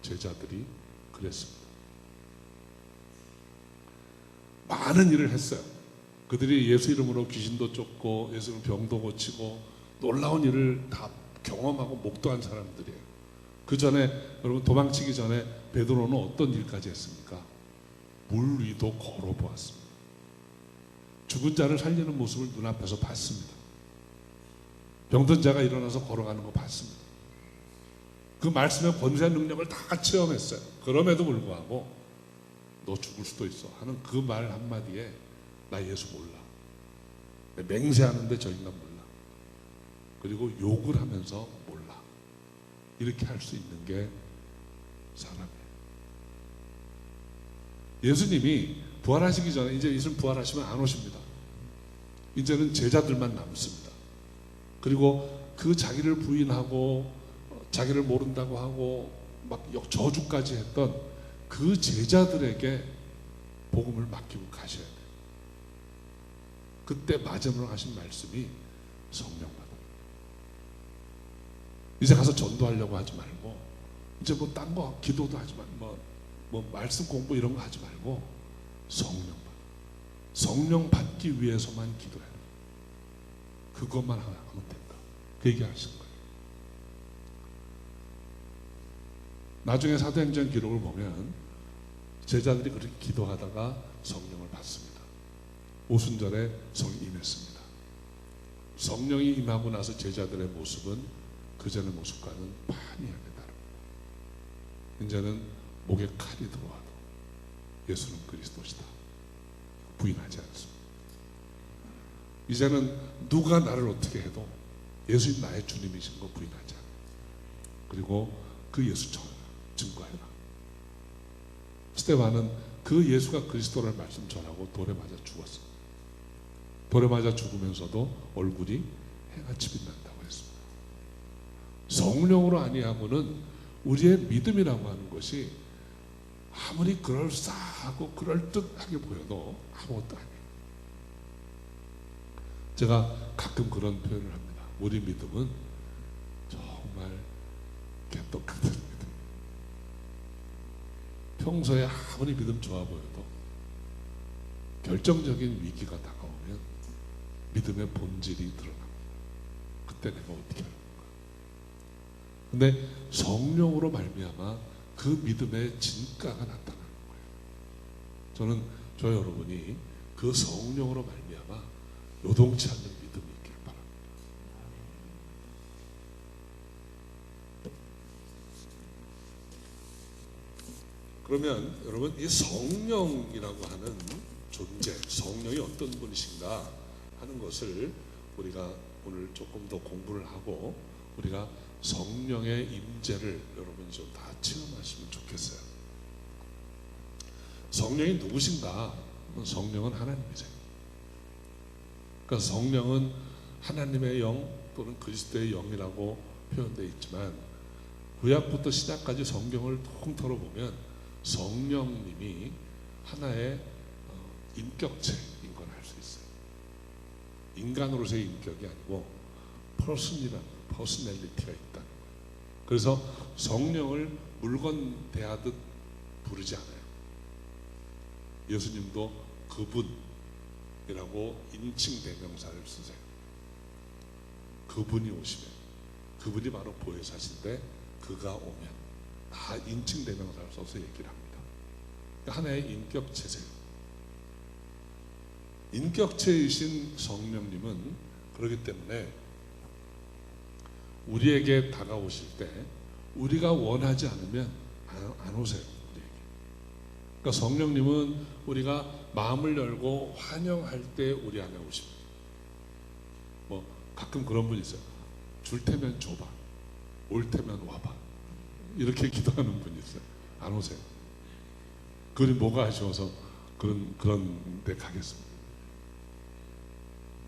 제자들이 그랬습니다. 많은 일을 했어요. 그들이 예수 이름으로 귀신도 쫓고 예수 이름으로 병도 고치고 놀라운 일을 다 경험하고 목도한 사람들이에요. 그 전에 여러분 도망치기 전에 베드로는 어떤 일까지 했습니까? 물 위도 걸어보았습니다. 죽은 자를 살리는 모습을 눈앞에서 봤습니다. 병든 자가 일어나서 걸어가는 거 봤습니다. 그 말씀의 권세한 능력을 다 체험했어요. 그럼에도 불구하고 너 죽을 수도 있어 하는 그 말 한마디에 나 예수 몰라. 맹세하는데 저 인간 몰라. 그리고 욕을 하면서 몰라. 이렇게 할 수 있는 게 사람이에요. 예수님이 부활하시기 전에 이제 예수님 부활하시면 안 오십니다. 이제는 제자들만 남습니다. 그리고 그 자기를 부인하고 자기를 모른다고 하고 막 저주까지 했던 그 제자들에게 복음을 맡기고 가셔야 돼요. 그때 마지막으로 하신 말씀이 성령 받아. 이제 가서 전도하려고 하지 말고 이제 뭐 딴 거 기도도 하지 말고 뭐 말씀 공부 이런 거 하지 말고 성령 받아. 성령 받기 위해서만 기도해야 돼. 그것만 하면 된다. 그 얘기하신 거예요. 나중에 사도행전 기록을 보면 제자들이 그렇게 기도하다가 성령을 받습니다. 오순절에 성령이 임했습니다. 성령이 임하고 나서 제자들의 모습은 그전의 모습과는 판이하게 다릅니다. 이제는 목에 칼이 들어와도 예수는 그리스도시다. 부인하지 않습니다. 이제는 누가 나를 어떻게 해도 예수님 나의 주님이신 거 부인하지 않아. 그리고 그 예수 증거해라. 스데반은 그 예수가 그리스도라는 말씀 전하고 돌에 맞아 죽었어. 돌에 맞아 죽으면서도 얼굴이 해같이 빛난다고 했습니다. 성령으로 아니하고는 우리의 믿음이라고 하는 것이 아무리 그럴싸하고 그럴듯하게 보여도 아무것도 아니에요. 제가 가끔 그런 표현을 합니다. 우리 믿음은 정말 개떡 같은 믿음. 평소에 아무리 믿음 좋아 보여도 결정적인 위기가 다가오면 믿음의 본질이 드러납니다. 그때 내가 어떻게 하는 건가? 근데 성령으로 말미암아 그 믿음의 진가가 나타나는 거예요. 저는 저 여러분이 그 성령으로 말미암아 요동치 않는 믿음이 있길 바랍니다. 그러면 여러분, 이 성령이라고 하는 존재, 성령이 어떤 분이신가 하는 것을 우리가 오늘 조금 더 공부를 하고 우리가 성령의 임재를 여러분이 좀 다 체험하시면 좋겠어요. 성령이 누구신가? 성령은 하나님이세요. 그러니까 성령은 하나님의 영 또는 그리스도의 영이라고 표현되어 있지만 구약부터 신약까지 성경을 통틀어 보면 성령님이 하나의 인격체인 걸 알 수 있어요. 인간으로서의 인격이 아니고 퍼스널리티가 있다는 거예요. 그래서 성령을 물건 대하듯 부르지 않아요. 예수님도 그분이라고 인칭 대명사를 쓰세요. 그분이 오시면, 그분이 바로 보혜사신데 그가 오면 다 인칭 대명사를 써서 얘기를 합니다. 하나의 인격체세요. 인격체이신 성령님은 그렇기 때문에 우리에게 다가오실 때 우리가 원하지 않으면 안 오세요. 우리에게. 그러니까 성령님은 우리가 마음을 열고 환영할 때 우리 안에 오십니다. 뭐 가끔 그런 분이 있어요. 줄 테면 줘봐, 올 테면 와봐, 이렇게 기도하는 분이 있어요. 안 오세요. 그분이 뭐가 아쉬워서 그런 데 가겠습니다.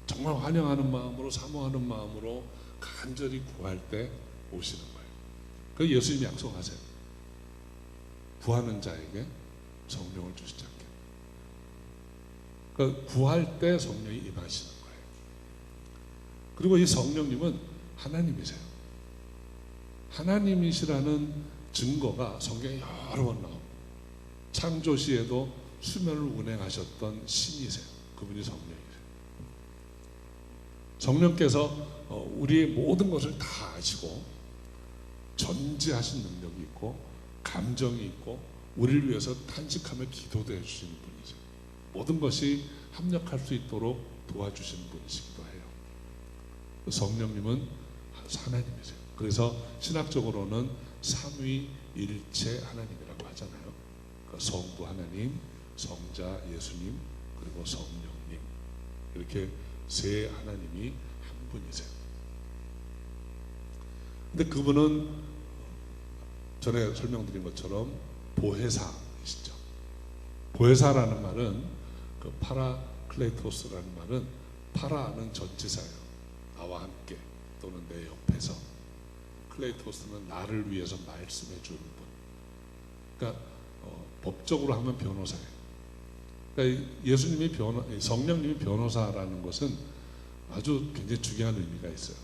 정말 환영하는 마음으로, 사모하는 마음으로 간절히 구할 때 오시는 거예요. 그 예수님이 약속하세요. 구하는 자에게 성령을 주시지 않게. 그러니까 구할 때 성령이 임하시는 거예요. 그리고 이 성령님은 하나님이세요. 하나님이시라는 증거가 성경에 여러 번 나옵니다. 창조시에도 수면을 운행하셨던 신이세요. 그분이 성령이세요. 성령께서 우리의 모든 것을 다 아시고 전지하신 능력이 있고 감정이 있고 우리를 위해서 탄식하며 기도도 해주시는 분이죠. 모든 것이 합력할 수 있도록 도와주시는 분이시기도 해요. 성령님은 하나님이세요. 그래서 신학적으로는 삼위일체 하나님이라고 하잖아요. 그러니까 성부 하나님, 성자 예수님, 그리고 성령님, 이렇게 세 하나님이 한 분이세요. 근데 그분은 전에 설명드린 것처럼 보혜사이시죠. 보혜사라는 말은 그 파라클레토스라는 말은, 파라는 전치사예요. 나와 함께 또는 내 옆에서. 클레이토스는 나를 위해서 말씀해 주는 분. 그러니까 법적으로 하면 변호사예요. 그러니까 예수님이 성령님이 변호사라는 것은 아주 굉장히 중요한 의미가 있어요.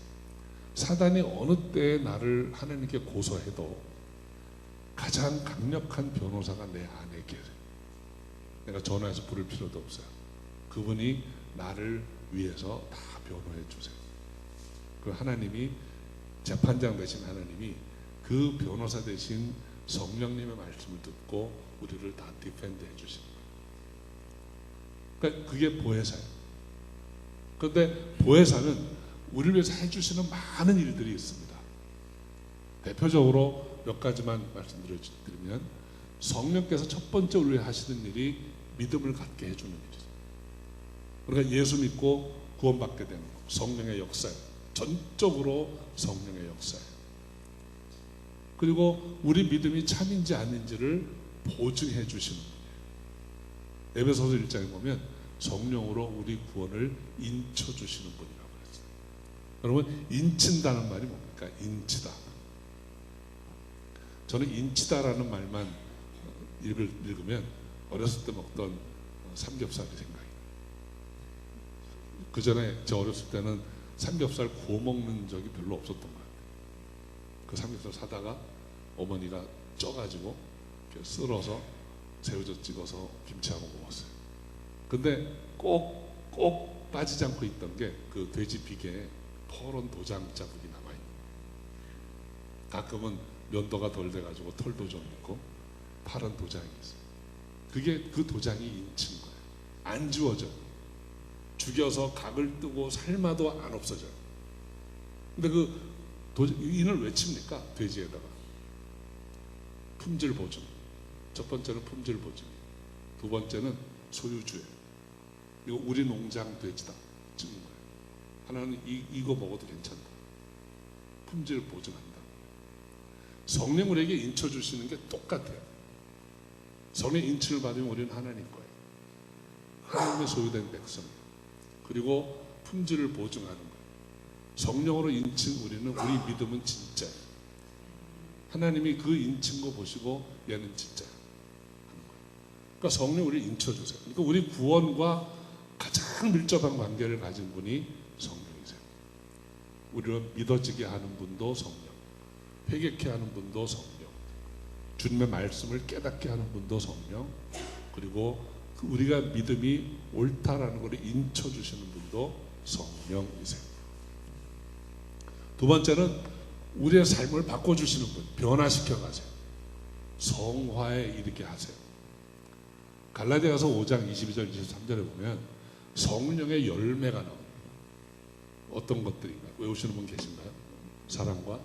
사단이 어느 때에 나를 하나님께 고소해도 가장 강력한 변호사가 내 안에 계세요. 내가 전화해서 부를 필요도 없어요. 그분이 나를 위해서 다 변호해 주세요. 그 하나님이, 재판장 되신 하나님이 그 변호사 되신 성령님의 말씀을 듣고 우리를 다 디펜드 해 주시는 거예요. 그러니까 그게 보혜사예요. 그런데 보혜사는 우리를 위해서 해주시는 많은 일들이 있습니다. 대표적으로 몇 가지만 말씀드리면, 성령께서 첫 번째 우리를 하시는 일이 믿음을 갖게 해주는 일이죠. 우리가 예수 믿고 구원받게 되는 거. 성령의 역사예요. 전적으로 성령의 역사예요. 그리고 우리 믿음이 참인지 아닌지를 보증해 주시는 분이에요. 에베소서 1장에 보면 성령으로 우리 구원을 인쳐 주시는 분이라고 그랬어요. 여러분, 인친다는 말이 뭡니까? 인치다. 저는 인치다라는 말만 읽으면 어렸을 때 먹던 삼겹살이 생각이 나요. 그 전에 저 어렸을 때는 삼겹살 구워 먹는 적이 별로 없었던 것 같아요. 그 삼겹살 사다가 어머니가 쪄가지고 이렇게 썰어서 새우젓 찍어서 김치하고 먹었어요. 근데 꼭 빠지지 않고 있던 게 그 돼지 비계에 퍼런 도장 자국이 남아있는 거예요. 가끔은 면도가 덜 돼가지고 털도 좀 있고 파란 도장이 있어요. 그게 그 도장이 인친 거예요. 안 지워져요. 죽여서 각을 뜨고 삶아도 안 없어져요. 근데 그 인을 왜 칩니까? 돼지에다가 품질 보증. 첫 번째는 품질 보증, 두 번째는 소유주예요. 그리고 우리 농장 돼지다 찍는 거예요. 하나는 이거 먹어도 괜찮다. 품질 보증한다. 성령 우리에게 인쳐 주시는 게 똑같아요. 성령 인침을 받으면 우리는 하나님 거예요. 하나님의 소유된 백성이에요. 그리고 품질을 보증하는 거예요. 성령으로 인친 우리는, 우리 믿음은 진짜예요. 하나님이 그 인친 거 보시고 얘는 진짜야 하는 거예요. 그러니까 성령 우리를 인쳐주세요. 그러니까 우리 구원과 가장 밀접한 관계를 가진 분이 성령이세요. 우리를 믿어지게 하는 분도 성령, 회개케 하는 분도 성령, 주님의 말씀을 깨닫게 하는 분도 성령, 그리고 우리가 믿음이 옳다라는 것을 인쳐주시는 분도 성령이세요. 두 번째는 우리의 삶을 바꿔주시는 분, 변화시켜 가세요. 성화에 이르게 하세요. 갈라디아서 5장 22절 23절에 보면 성령의 열매가 나옵니다. 어떤 것들인가 외우시는 분 계신가요? 사랑과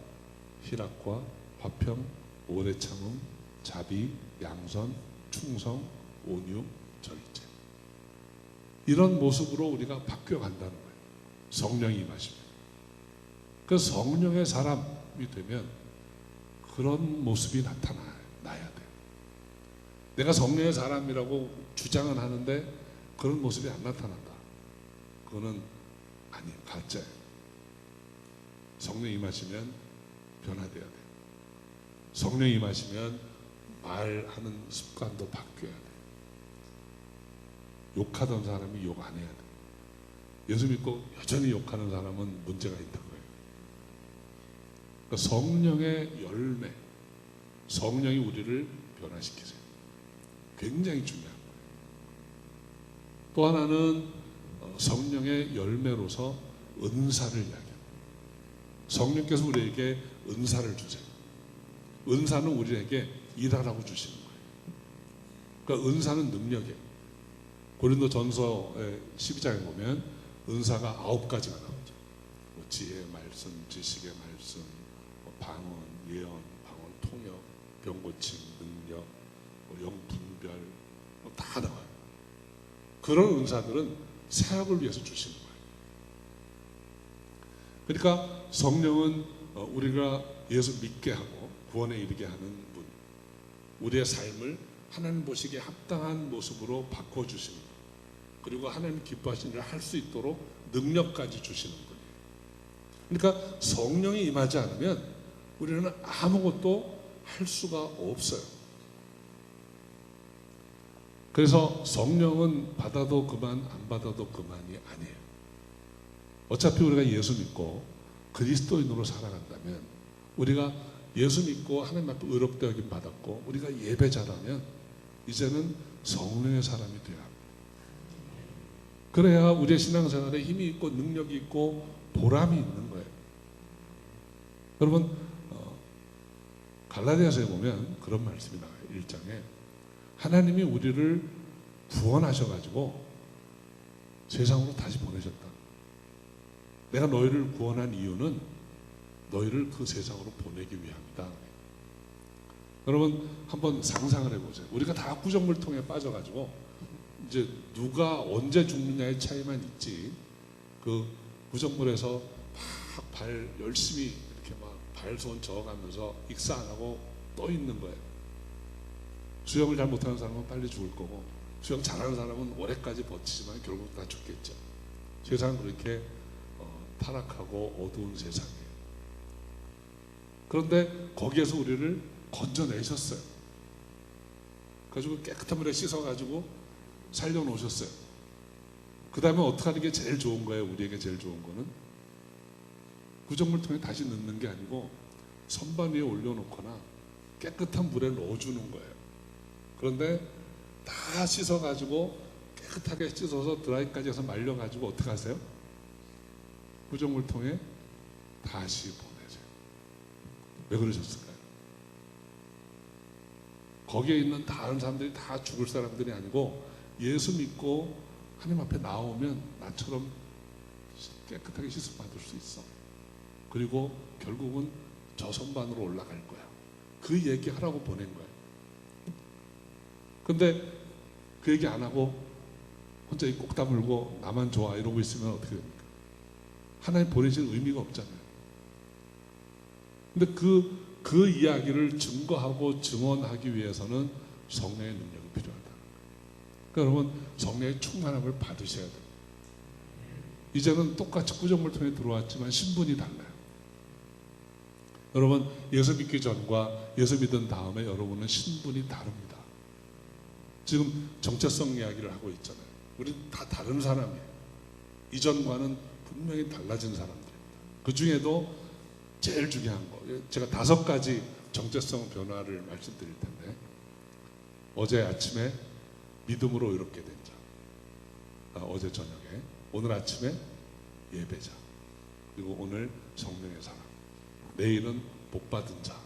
희락과 화평, 오래 참음, 자비, 양선, 충성, 온유, 절제. 이런 모습으로 우리가 바뀌어 간다는 거예요. 성령이 임하시면. 그 성령의 사람이 되면 그런 모습이 나타나야 돼요. 내가 성령의 사람이라고 주장은 하는데 그런 모습이 안 나타난다. 그거는 아니에요. 가짜예요. 성령이 임하시면 변화돼야 돼요. 성령이 임하시면 말하는 습관도 바뀌어야 돼요. 욕하던 사람이 욕 안 해야 돼요. 예수 믿고 여전히 욕하는 사람은 문제가 있다고 해요. 그러니까 성령의 열매, 성령이 우리를 변화시키세요. 굉장히 중요한 거예요. 또 하나는 성령의 열매로서 은사를 이야기합니다. 성령께서 우리에게 은사를 주세요. 은사는 우리에게 일하라고 주시는 거예요. 그러니까 은사는 능력이에요. 고린도전서의 12장에 보면 은사가 9가지가 나오죠. 뭐 지혜의 말씀, 지식의 말씀, 뭐 방언, 예언, 방언, 통역, 병고침, 능력, 뭐 영분별, 뭐 다 나와요. 그런 은사들은 사역을 위해서 주시는 거예요. 그러니까 성령은 우리가 예수 믿게 하고 구원에 이르게 하는 분, 우리의 삶을 하나님 보시기에 합당한 모습으로 바꿔주시는 분, 그리고 하나님 기뻐하시는 일을 할 수 있도록 능력까지 주시는 분이에요. 그러니까 성령이 임하지 않으면 우리는 아무것도 할 수가 없어요. 그래서 성령은 받아도 그만, 안 받아도 그만이 아니에요. 어차피 우리가 예수 믿고 그리스도인으로 살아간다면, 우리가 예수 믿고 하나님 앞에 의롭다 여김 받았고 우리가 예배자라면 이제는 성령의 사람이 되어야 합니다. 그래야 우리의 신앙생활에 힘이 있고 능력이 있고 보람이 있는 거예요. 여러분, 갈라디아서에 보면 그런 말씀이 나와요. 1장에 하나님이 우리를 구원하셔가지고 세상으로 다시 보내셨다. 내가 너희를 구원한 이유는 너희를 그 세상으로 보내기 위함이다. 여러분, 한번 상상을 해보세요. 우리가 다 구정물통에 빠져가지고 이제 누가 언제 죽느냐의 차이만 있지, 그 구정물에서 막 발 열심히 이렇게 막 발손 저어가면서 익사 안 하고 떠 있는 거예요. 수영을 잘 못하는 사람은 빨리 죽을 거고, 수영 잘하는 사람은 오래까지 버티지만 결국 다 죽겠죠. 세상은 그렇게 타락하고 어두운 세상이에요. 그런데 거기에서 우리를 건져내셨어요. 그래가지고 깨끗한 물에 씻어가지고 살려놓으셨어요. 그 다음에 어떻게 하는 게 제일 좋은 거예요? 우리에게 제일 좋은 거는 구정물통에 다시 넣는 게 아니고 선반 위에 올려놓거나 깨끗한 물에 넣어주는 거예요. 그런데 다 씻어가지고 깨끗하게 씻어서 드라이까지 해서 말려가지고 어떻게 하세요? 구정물통에 다시 보내세요. 왜 그러셨을까요? 거기에 있는 다른 사람들이 다 죽을 사람들이 아니고 예수 믿고 하나님 앞에 나오면 나처럼 깨끗하게 씻음 받을 수 있어. 그리고 결국은 저 선반으로 올라갈 거야. 그 얘기 하라고 보낸 거예요. 근데 그 얘기 안 하고 혼자 꼭 다물고 나만 좋아 이러고 있으면 어떻게 됩니까? 하나님 보내신 의미가 없잖아요. 근데 그 이야기를 증거하고 증언하기 위해서는 성령의 능력이 필요하다. 그러니까 여러분, 성령의 충만함을 받으셔야 돼요. 이제는 똑같이 구정물통에 들어왔지만 신분이 달라요. 여러분, 예수 믿기 전과 예수 믿은 다음에 여러분은 신분이 다릅니다. 지금 정체성 이야기를 하고 있잖아요. 우리 다 다른 사람이에요. 이전과는 분명히 달라진 사람들입니다. 그 중에도 제일 중요한 거, 제가 5가지 정체성 변화를 말씀드릴 텐데, 어제 아침에 믿음으로 의롭게 된 자, 어제 저녁에, 오늘 아침에 예배자, 그리고 오늘 성령의 사람, 내일은 복받은 자,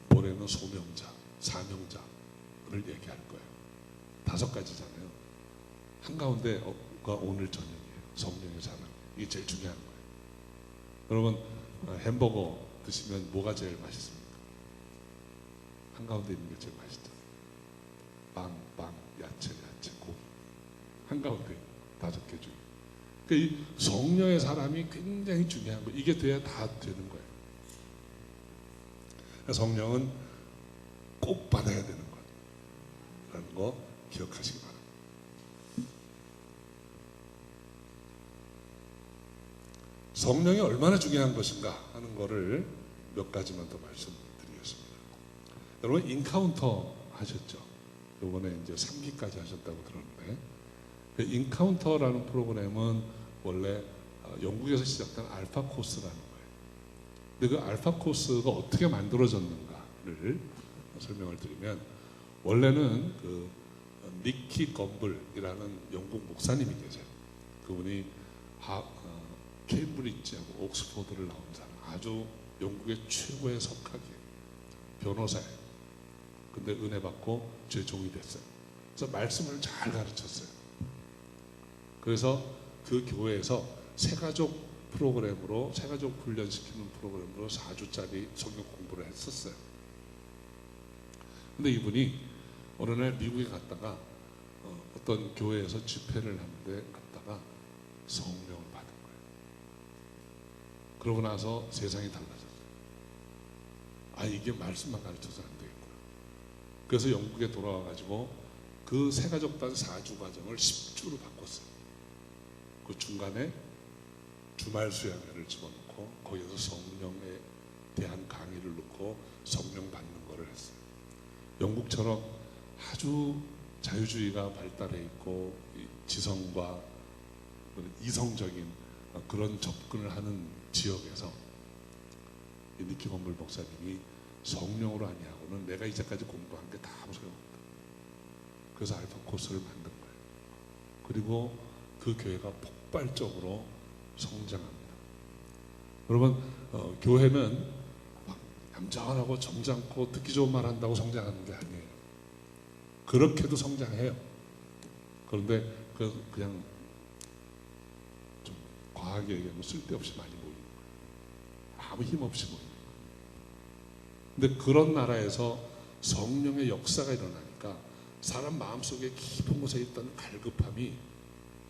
모레는 소명자, 사명자를 얘기할 거예요. 5가지잖아요. 한가운데가 오늘 저녁이에요. 성령의 사람. 이게 제일 중요한 거예요. 여러분, 햄버거 드시면 뭐가 제일 맛있습니까? 한가운데 있는 게 제일 맛있죠. 빵, 야채, 고기. 한가운데 5개 중에. 그러니까 이 성령의 사람이 굉장히 중요한 거예요. 이게 돼야 다 되는 거예요. 성령은 꼭 받아야 되는 거라는 거 기억하시기 바랍니다. 성령이 얼마나 중요한 것인가 하는 거를 몇 가지만 더 말씀드리겠습니다. 여러분, 인카운터 하셨죠? 이번에 이제 3기까지 하셨다고 들었는데, 그 인카운터라는 프로그램은 원래 영국에서 시작된 알파 코스라는 거예요. 근데 그 알파 코스가 어떻게 만들어졌는가를 설명을 드리면, 원래는 그 니키 건블이라는 영국 목사님이 계세요. 그분이 케임브리지하고 옥스포드를 나온 사람, 아주 영국의 최고의 석학이에요. 변호사예요. 근데 은혜 받고 죄종이 됐어요. 그래서 말씀을 잘 가르쳤어요. 그래서 그 교회에서 새가족 프로그램으로, 새가족 훈련시키는 프로그램으로 4주짜리 성경 공부를 했었어요. 근데 이분이 어느 날 미국에 갔다가 어떤 교회에서 집회를 하는데 갔다가 성령을 받은 거예요. 그러고 나서 세상이 달라졌어요. 이게 말씀만 가르쳐서 안 되겠구나. 그래서 영국에 돌아와가지고 그 새가족단 4주 과정을 10주로 바꿨어요. 그 중간에 주말 수양회를 집어넣고 거기서 성령에 대한 강의를 넣고 성령 받는 거를 했어요. 영국처럼 아주 자유주의가 발달해 있고 지성과 이성적인 그런 접근을 하는 지역에서 니키 건블 목사님이 성령으로 아니하고는 내가 이제까지 공부한 게 다 아무 소용없다. 그래서 알파 코스를 만든 거예요. 그리고 그 교회가 폭발적으로 성장합니다. 여러분, 교회는 막 얌전하고 점잖고 듣기 좋은 말 한다고 성장하는 게 아니에요. 그렇게도 성장해요. 그런데 그냥 좀 과하게 얘기하면 쓸데없이 많이 모이는 거예요. 아무 힘 없이 모이는 거예요. 근데 그런 나라에서 성령의 역사가 일어나니까 사람 마음속에 깊은 곳에 있던 갈급함이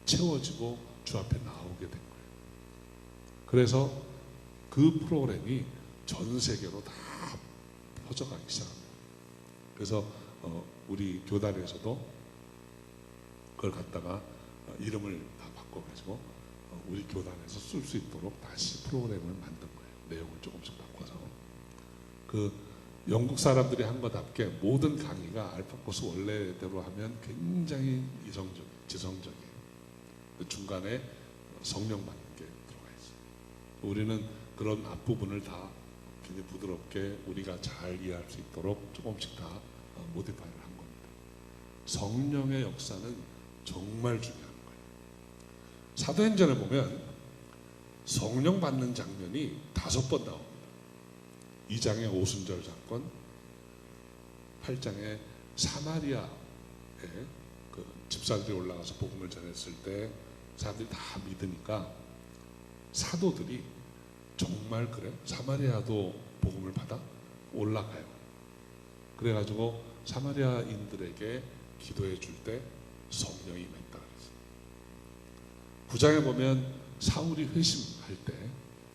채워지고 주 앞에 나오게 된 거예요. 그래서 그 프로그램이 전 세계로 다 퍼져가기 시작합니다. 그래서 우리 교단에서도 그걸 갖다가 이름을 다 바꿔가지고 우리 교단에서 쓸 수 있도록 다시 프로그램을 만든 거예요. 내용을 조금씩 바꿔서. 그 영국 사람들이 한 것답게 모든 강의가 알파코스 원래대로 하면 굉장히 지성적이에요. 중간에 성령 받는 게 들어가 있어요. 우리는 그런 앞부분을 다 굉장히 부드럽게 우리가 잘 이해할 수 있도록 조금씩 다 모디파이를 한 겁니다. 성령의 역사는 정말 중요한 거예요. 사도행전에 보면 성령 받는 장면이 5번 나옵니다. 2장의 오순절 사건, 8장의 사마리아에 그 집사들이 올라가서 복음을 전했을 때 사람들이 다 믿으니까 사도들이 정말 그래? 사마리아도 복음을 받아? 올라가요. 그래가지고 사마리아인들에게 기도해 줄 때 성령이 임했다 그랬어요. 9장에 보면 사울이 회심할 때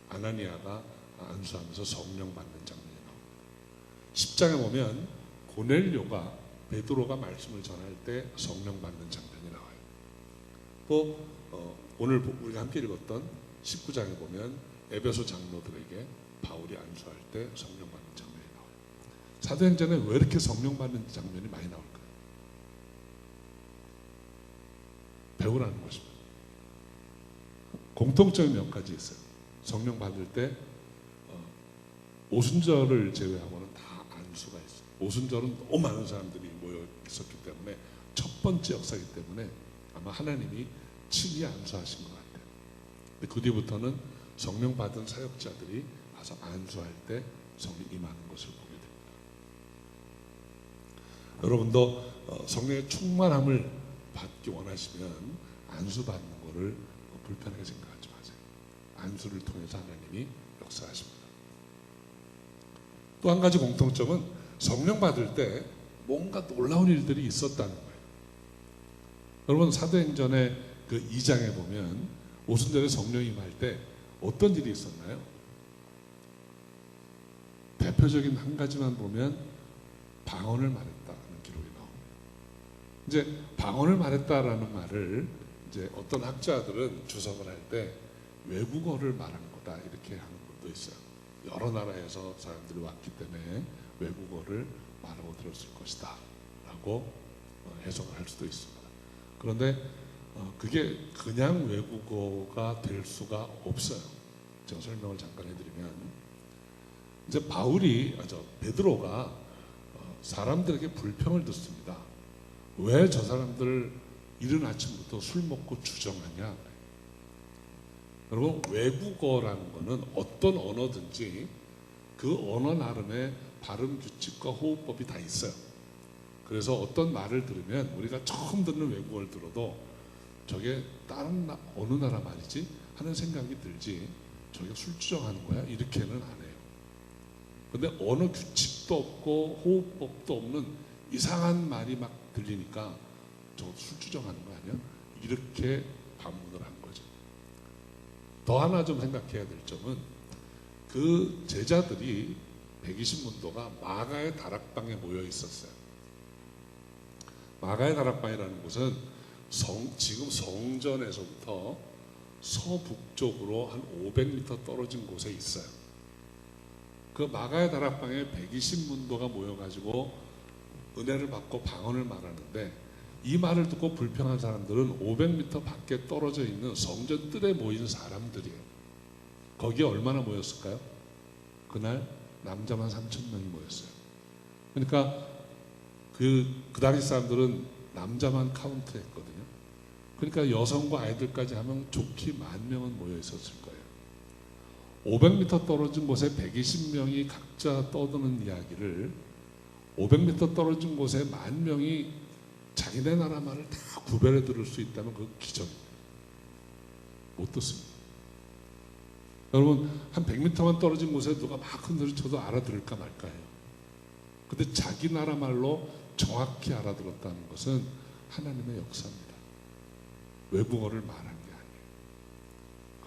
아나니아가 안수하면서 성령 받는 장면이 나옵니다. 10장에 보면 고넬료가 베드로가 말씀을 전할 때 성령 받는 장면이 나와요. 또 오늘 우리가 함께 읽었던 19장에 보면 에베소 장로들에게 바울이 안수할 때 성령 받는 장면이 나와요. 사도행전에 왜 이렇게 성령 받는 장면이 많이 나올까요? 배우라는 것입니다. 공통점이 몇 가지 있어요. 성령 받을 때 오순절을 제외하고는 다 안수가 있어요. 오순절은 너무 많은 사람들이 모여 있었기 때문에 첫 번째 역사이기 때문에 아마 하나님이 친히 안수하신 것 같아요. 근데 그 뒤부터는 성령 받은 사역자들이 가서 안수할 때 성령이 임하는 것을 보게 됩니다. 여러분도 성령의 충만함을 받기 원하시면 안수 받는 것을 불편하게 생각하지 마세요. 안수를 통해서 하나님이 역사하십니다. 또 한 가지 공통점은 성령 받을 때 뭔가 놀라운 일들이 있었다는 거예요. 여러분 사도행전의 그 2장에 보면 오순절에 성령이 임할 때 어떤 일이 있었나요? 대표적인 한 가지만 보면 방언을 말했다는 기록이 나옵니다. 이제 방언을 말했다라는 말을 이제 어떤 학자들은 주석을 할 때 외국어를 말한 거다 이렇게 하는 것도 있어요. 여러 나라에서 사람들이 왔기 때문에 외국어를 말하고 들었을 것이다 라고 해석을 할 수도 있습니다. 그런데 그게 그냥 외국어가 될 수가 없어요. 제가 설명을 잠깐 해드리면 이제 베드로가 사람들에게 불평을 듣습니다. 왜 저 사람들 이른 아침부터 술 먹고 주정하냐. 여러분 외국어라는 거는 어떤 언어든지 그 언어 나름의 발음 규칙과 호흡법이 다 있어요. 그래서 어떤 말을 들으면 우리가 처음 듣는 외국어를 들어도 저게 다른 어느 나라 말이지 하는 생각이 들지 저게 술주정하는 거야 이렇게는 안 해요. 근데 언어 규칙도 없고 호흡법도 없는 이상한 말이 막 들리니까 저 술주정하는 거 아니야? 이렇게 반문을 한 거죠. 더 하나 좀 생각해야 될 점은 그 제자들이 120문도가 마가의 다락방에 모여 있었어요. 마가의 다락방이라는 곳은 지금 성전에서부터 서북쪽으로 한 500m 떨어진 곳에 있어요. 그 마가의 다락방에 120문도가 모여가지고 은혜를 받고 방언을 말하는데 이 말을 듣고 불평한 사람들은 500m 밖에 떨어져 있는 성전 뜰에 모인 사람들이에요. 거기에 얼마나 모였을까요? 그날 남자만 3,000명이 모였어요. 그러니까 그 당시 사람들은 남자만 카운트했거든요. 그러니까 여성과 아이들까지 하면 좋게 10,000명은 모여 있었을 거예요. 500m 떨어진 곳에 120명이 각자 떠드는 이야기를 500m 떨어진 곳에 10,000명이 자기네 나라 말을 다 구별해 들을 수 있다면 그 기적입니다. 못 듣습니다. 여러분 한 100m만 떨어진 곳에 누가 막 큰 소리 쳐도 알아들을까 말까요? 근데 자기 나라 말로 정확히 알아들었다는 것은 하나님의 역사입니다. 외국어를 말한 게 아니에요.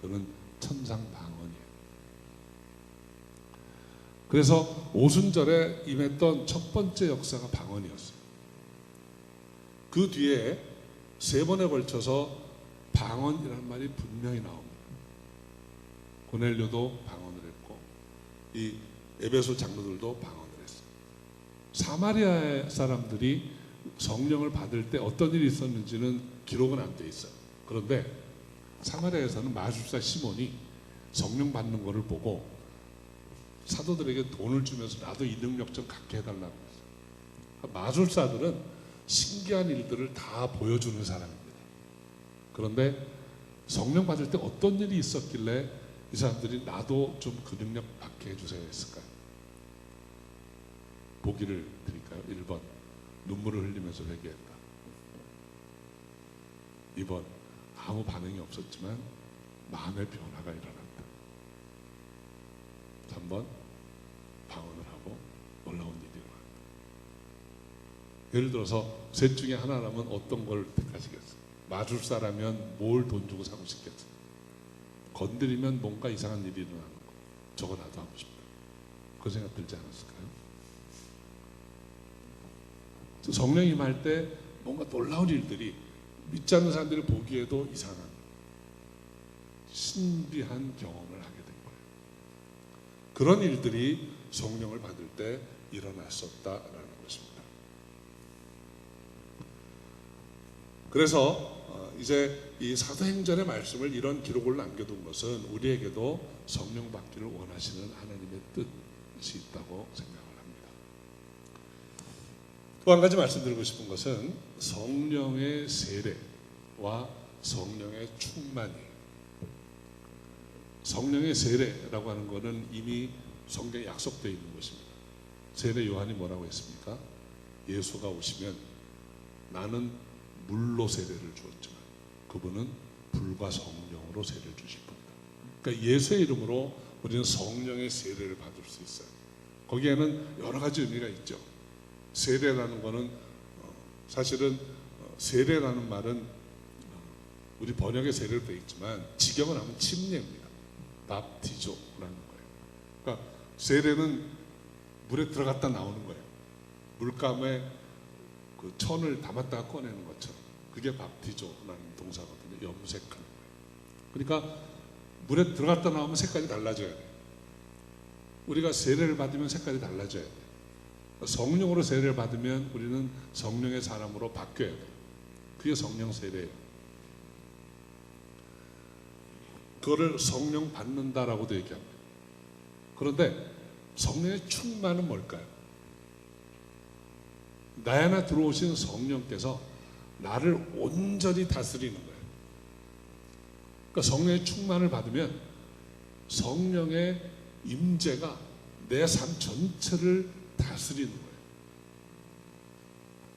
그는 천상방언이에요. 그래서 오순절에 임했던 첫 번째 역사가 방언이었어요. 그 뒤에 세 번에 걸쳐서 방언이라는 말이 분명히 나옵니다. 고넬료도 방언을 했고 이 에베소 장로들도 방언을 했어요. 사마리아 사람들이 성령을 받을 때 어떤 일이 있었는지는 기록은 안 돼 있어요. 그런데 사마리아에서는 마술사 시몬이 성령 받는 것을 보고 사도들에게 돈을 주면서 나도 이 능력 좀 갖게 해달라고 했어요. 마술사들은 신기한 일들을 다 보여주는 사람입니다. 그런데 성령 받을 때 어떤 일이 있었길래 이 사람들이 나도 좀 그 능력 받게 해주세요 했을까요? 보기를 드릴까요? 1번 눈물을 흘리면서 회개했다. 2번 아무 반응이 없었지만 마음의 변화가 일어났다. 3번 방언을 하고 놀라운 일이 일어났다. 예를 들어서 셋 중에 하나라면 어떤 걸 택하시겠어요? 마술사라면 뭘 돈 주고 사고 싶겠어요? 건드리면 뭔가 이상한 일이 일어나는 거. 저거 나도 하고 싶다. 그 생각 들지 않았을까요? 성령이 임할 때 뭔가 놀라운 일들이 믿지 않는 사람들이 보기에도 이상한 신비한 경험을 하게 된 거예요. 그런 일들이 성령을 받을 때 일어났었다라는 것입니다. 그래서 이제 이 사도행전의 말씀을 이런 기록을 남겨둔 것은 우리에게도 성령 받기를 원하시는 하나님의 뜻이 있다고 생각을 합니다. 또 한 가지 말씀드리고 싶은 것은 성령의 세례와 성령의 충만이에요. 성령의 세례라고 하는 것은 이미 성경에 약속되어 있는 것입니다. 세례 요한이 뭐라고 했습니까? 예수가 오시면 나는 물로 세례를 주었지만 그분은 불과 성령으로 세례를 주실 분이다. 그러니까 예수의 이름으로 우리는 성령의 세례를 받을 수 있어요. 거기에는 여러 가지 의미가 있죠. 세례라는 것은 사실은 세례라는 말은 우리 번역에 세례로 되어 있지만 직역을 하면 침례입니다. 밥티조라는 거예요. 그러니까 세례는 물에 들어갔다 나오는 거예요. 물감에 그 천을 담았다가 꺼내는 것처럼. 그게 밥티조라는 동사거든요. 염색하는 거예요. 그러니까 물에 들어갔다 나오면 색깔이 달라져야 돼요. 우리가 세례를 받으면 색깔이 달라져야 돼요. 성령으로 세례를 받으면 우리는 성령의 사람으로 바뀌어야 돼요. 그게 성령 세례예요. 그거를 성령 받는다라고도 얘기합니다. 그런데 성령의 충만은 뭘까요? 나에 하나 들어오신 성령께서 나를 온전히 다스리는 거예요. 그러니까 성령의 충만을 받으면 성령의 임재가 내 삶 전체를 다스리는 거예요.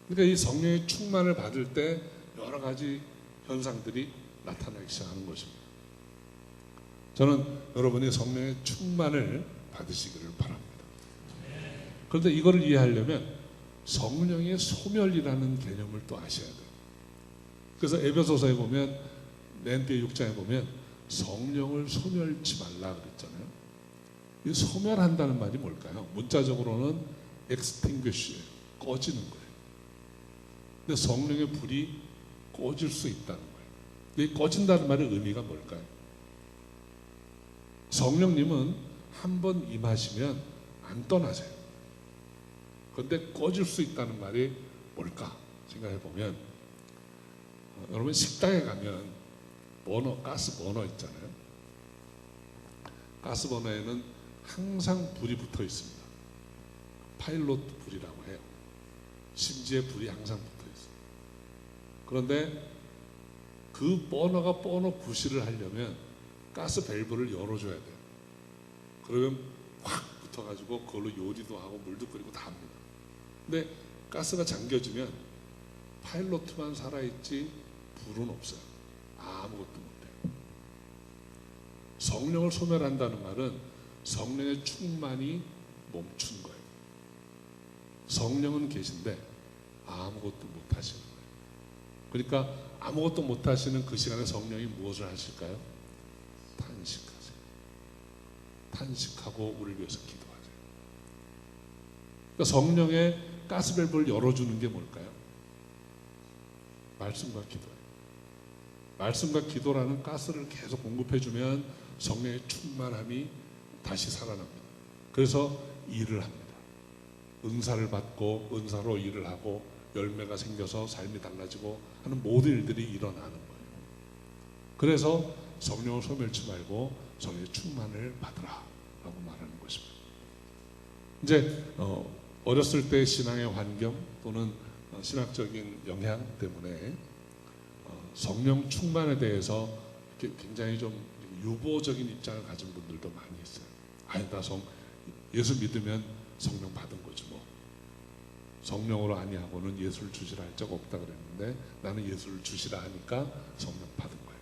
그러니까 이 성령의 충만을 받을 때 여러 가지 현상들이 나타나기 시작하는 것입니다. 저는 여러분이 성령의 충만을 받으시기를 바랍니다. 그런데 이거를 이해하려면 성령의 소멸이라는 개념을 또 아셔야 돼요. 그래서 에베소서에 보면 맨 뒤에 6장에 보면 성령을 소멸치 말라 그랬잖아요. 이 소멸한다는 말이 뭘까요? 문자적으로는 extinguish예요. 꺼지는 거예요. 근데 성령의 불이 꺼질 수 있다는 거예요. 이 꺼진다는 말의 의미가 뭘까요? 성령님은 한번 임하시면 안 떠나세요. 그런데 꺼질 수 있다는 말이 뭘까 생각해 보면 여러분 식당에 가면 버너, 가스 버너 있잖아요. 가스 버너에는 항상 불이 붙어 있습니다. 파일럿 불이라고 해요. 심지에 불이 항상 붙어 있어요. 그런데 그 버너가 버너 부시를 하려면 가스 밸브를 열어줘야 돼요. 그러면 확 붙어가지고 그걸로 요리도 하고 물도 끓이고 다 합니다. 근데 가스가 잠겨지면 파일럿만 살아있지 불은 없어요. 아무것도 못해요. 성령을 소멸한다는 말은 성령의 충만이 멈춘 거예요. 성령은 계신데 아무것도 못 하시는 거예요. 그러니까 아무것도 못 하시는 그 시간에 성령이 무엇을 하실까요? 탄식하세요. 탄식하고 우리를 위해서 기도하세요. 그러니까 성령의 가스밸브를 열어주는 게 뭘까요? 말씀과 기도예요. 말씀과 기도라는 가스를 계속 공급해주면 성령의 충만함이 다시 살아납니다. 그래서 일을 합니다. 은사를 받고 은사로 일을 하고 열매가 생겨서 삶이 달라지고 하는 모든 일들이 일어나는 거예요. 그래서 성령을 소멸치 말고 성령의 충만을 받으라 라고 말하는 것입니다. 이제 어렸을 때 신앙의 환경 또는 신학적인 영향 때문에 성령 충만에 대해서 굉장히 좀 유보적인 입장을 가진 분들도 많이 있어요. 아니, 나 예수 믿으면 성령 받은 거지 뭐. 성령으로 아니하고는 예수를 주시라 할 적 없다 그랬는데 나는 예수를 주시라 하니까 성령 받은 거예요.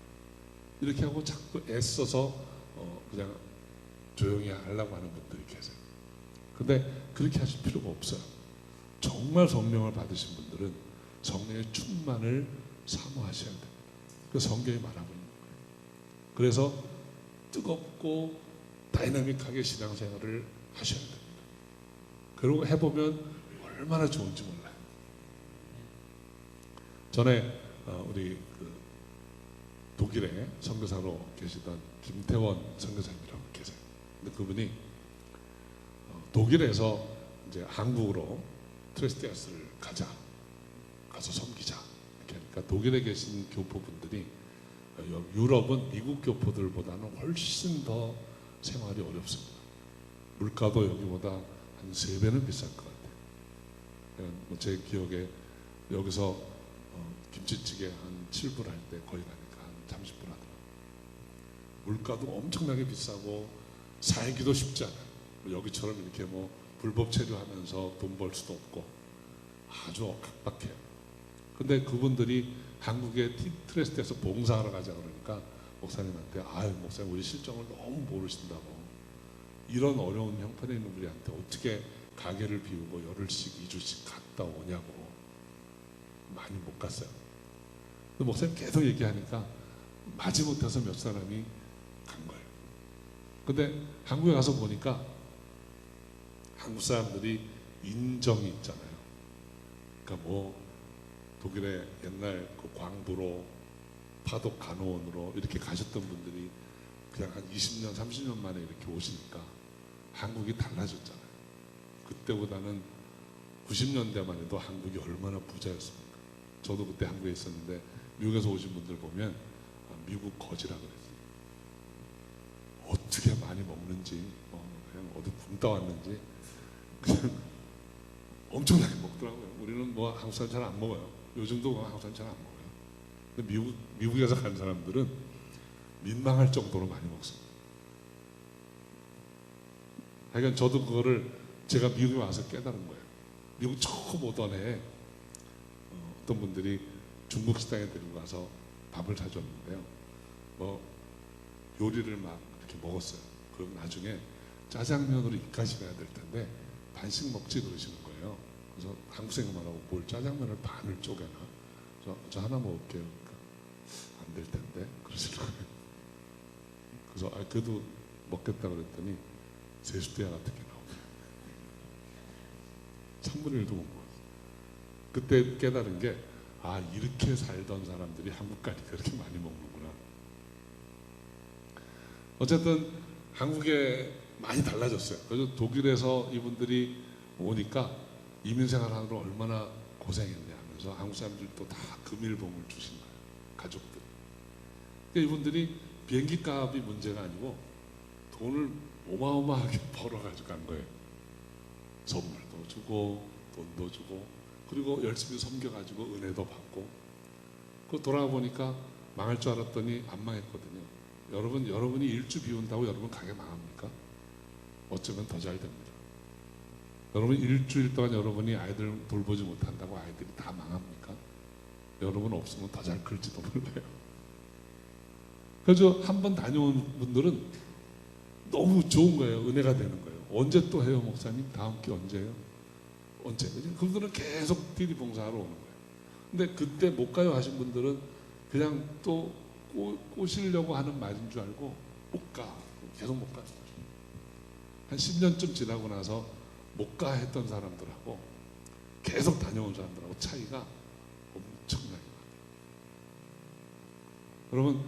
이렇게 하고 자꾸 애써서 그냥 조용히 하려고 하는 분들이 계세요. 근데 그렇게 하실 필요가 없어요. 정말 성령을 받으신 분들은 성령의 충만을 사모하셔야 됩니다. 그 성경이 말하고 있는 거예요. 그래서 뜨겁고 다이나믹하게 신앙생활을 하셔야 됩니다. 그리고 해보면 얼마나 좋은지 몰라요. 전에 우리 독일에 선교사로 계시던 김태원 선교사님이라고 계세요. 근데 그분이 독일에서 이제 한국으로 트레스티아스를 가서 섬기자 이렇게 하니까 독일에 계신 교포분들이 유럽은 미국 교포들보다는 훨씬 더 생활이 어렵습니다. 물가도 여기보다 한 3배는 비쌀 것 같아요. 제 기억에 여기서 김치찌개 한 7불 할 때 거기 가니까 한 30불 하더라고요. 물가도 엄청나게 비싸고 살기도 쉽지 않아요. 여기처럼 이렇게 뭐 불법 체류하면서 돈 벌 수도 없고 아주 각박해요. 근데 그분들이 한국에 트레스트에서 봉사하러 가자 그러니까 목사님한테 아유 목사님 우리 실정을 너무 모르신다고 이런 어려운 형편에 있는 우리한테 어떻게 가게를 비우고 열흘씩 2주씩 갔다 오냐고 많이 못 갔어요. 근데 목사님 계속 얘기하니까 마지못해서 몇 사람이 간 거예요. 근데 한국에 가서 보니까 한국 사람들이 인정이 있잖아요. 그러니까 뭐 독일의 옛날 그 광부로 파독 간호원으로 이렇게 가셨던 분들이 그냥 한 20년, 30년 만에 이렇게 오시니까 한국이 달라졌잖아요. 그때보다는 90년대만 해도 한국이 얼마나 부자였습니까? 저도 그때 한국에 있었는데 미국에서 오신 분들 보면 미국 거지라 그랬어요. 어떻게 많이 먹는지 그냥 어디 굶다 왔는지 그냥 엄청나게 먹더라고요. 우리는 뭐 한국 사람 잘 안 먹어요. 요즘도 한국 사람 잘 안 먹어요. 근데 미국에서 간 사람들은 민망할 정도로 많이 먹습니다. 하여간 저도 그거를 제가 미국에 와서 깨달은 거예요. 미국 처음 오던 해에 어떤 분들이 중국 식당에 데리고 가서 밥을 사줬는데요. 뭐 요리를 막 이렇게 먹었어요. 그럼 나중에 짜장면으로 입까지 가야 될 텐데 반씩 먹지 그러시는 거예요. 그래서 한국 생각만 하고 뭘 짜장면을 반을 쪼개나. 저 하나 먹을게요. 그러니까 안 될 텐데 그러시는 거예요. 그래서 그래도 먹겠다 그랬더니 세숫대야 같은 게 나오네요. 3분의 1도 못 먹었어요. 그때 깨달은 게 이렇게 살던 사람들이 한국 가니까 그렇게 많이 먹는구나. 어쨌든 한국에 많이 달라졌어요. 그래서 독일에서 이분들이 오니까 이민생활하느라 얼마나 고생했냐 하면서 한국 사람들도 다 금일봉을 주신 거예요. 가족들. 그러니까 이분들이 비행기 값이 문제가 아니고 돈을 어마어마하게 벌어가지고 간 거예요. 선물도 주고 돈도 주고 그리고 열심히 섬겨가지고 은혜도 받고 그 돌아가 보니까 망할 줄 알았더니 안 망했거든요. 여러분이 일주 비운다고 여러분 가게 망합니까? 어쩌면 더 잘 됩니다. 여러분 일주일 동안 여러분이 아이들 돌보지 못한다고 아이들이 다 망합니까? 여러분 없으면 더 잘 클지도 몰라요. 그래서 한번 다녀온 분들은 너무 좋은 거예요. 은혜가 되는 거예요. 언제 또 해요 목사님? 다음 기 언제요? 언제? 그분들은 계속 띠리 봉사하러 오는 거예요. 근데 그때 못 가요 하신 분들은 그냥 또 꼬시려고 하는 말인 줄 알고 못 가. 계속 못 가는 거죠. 한 10년쯤 지나고 나서 못 가 했던 사람들하고 계속 다녀온 사람들하고 차이가 엄청나게 많아요. 여러분,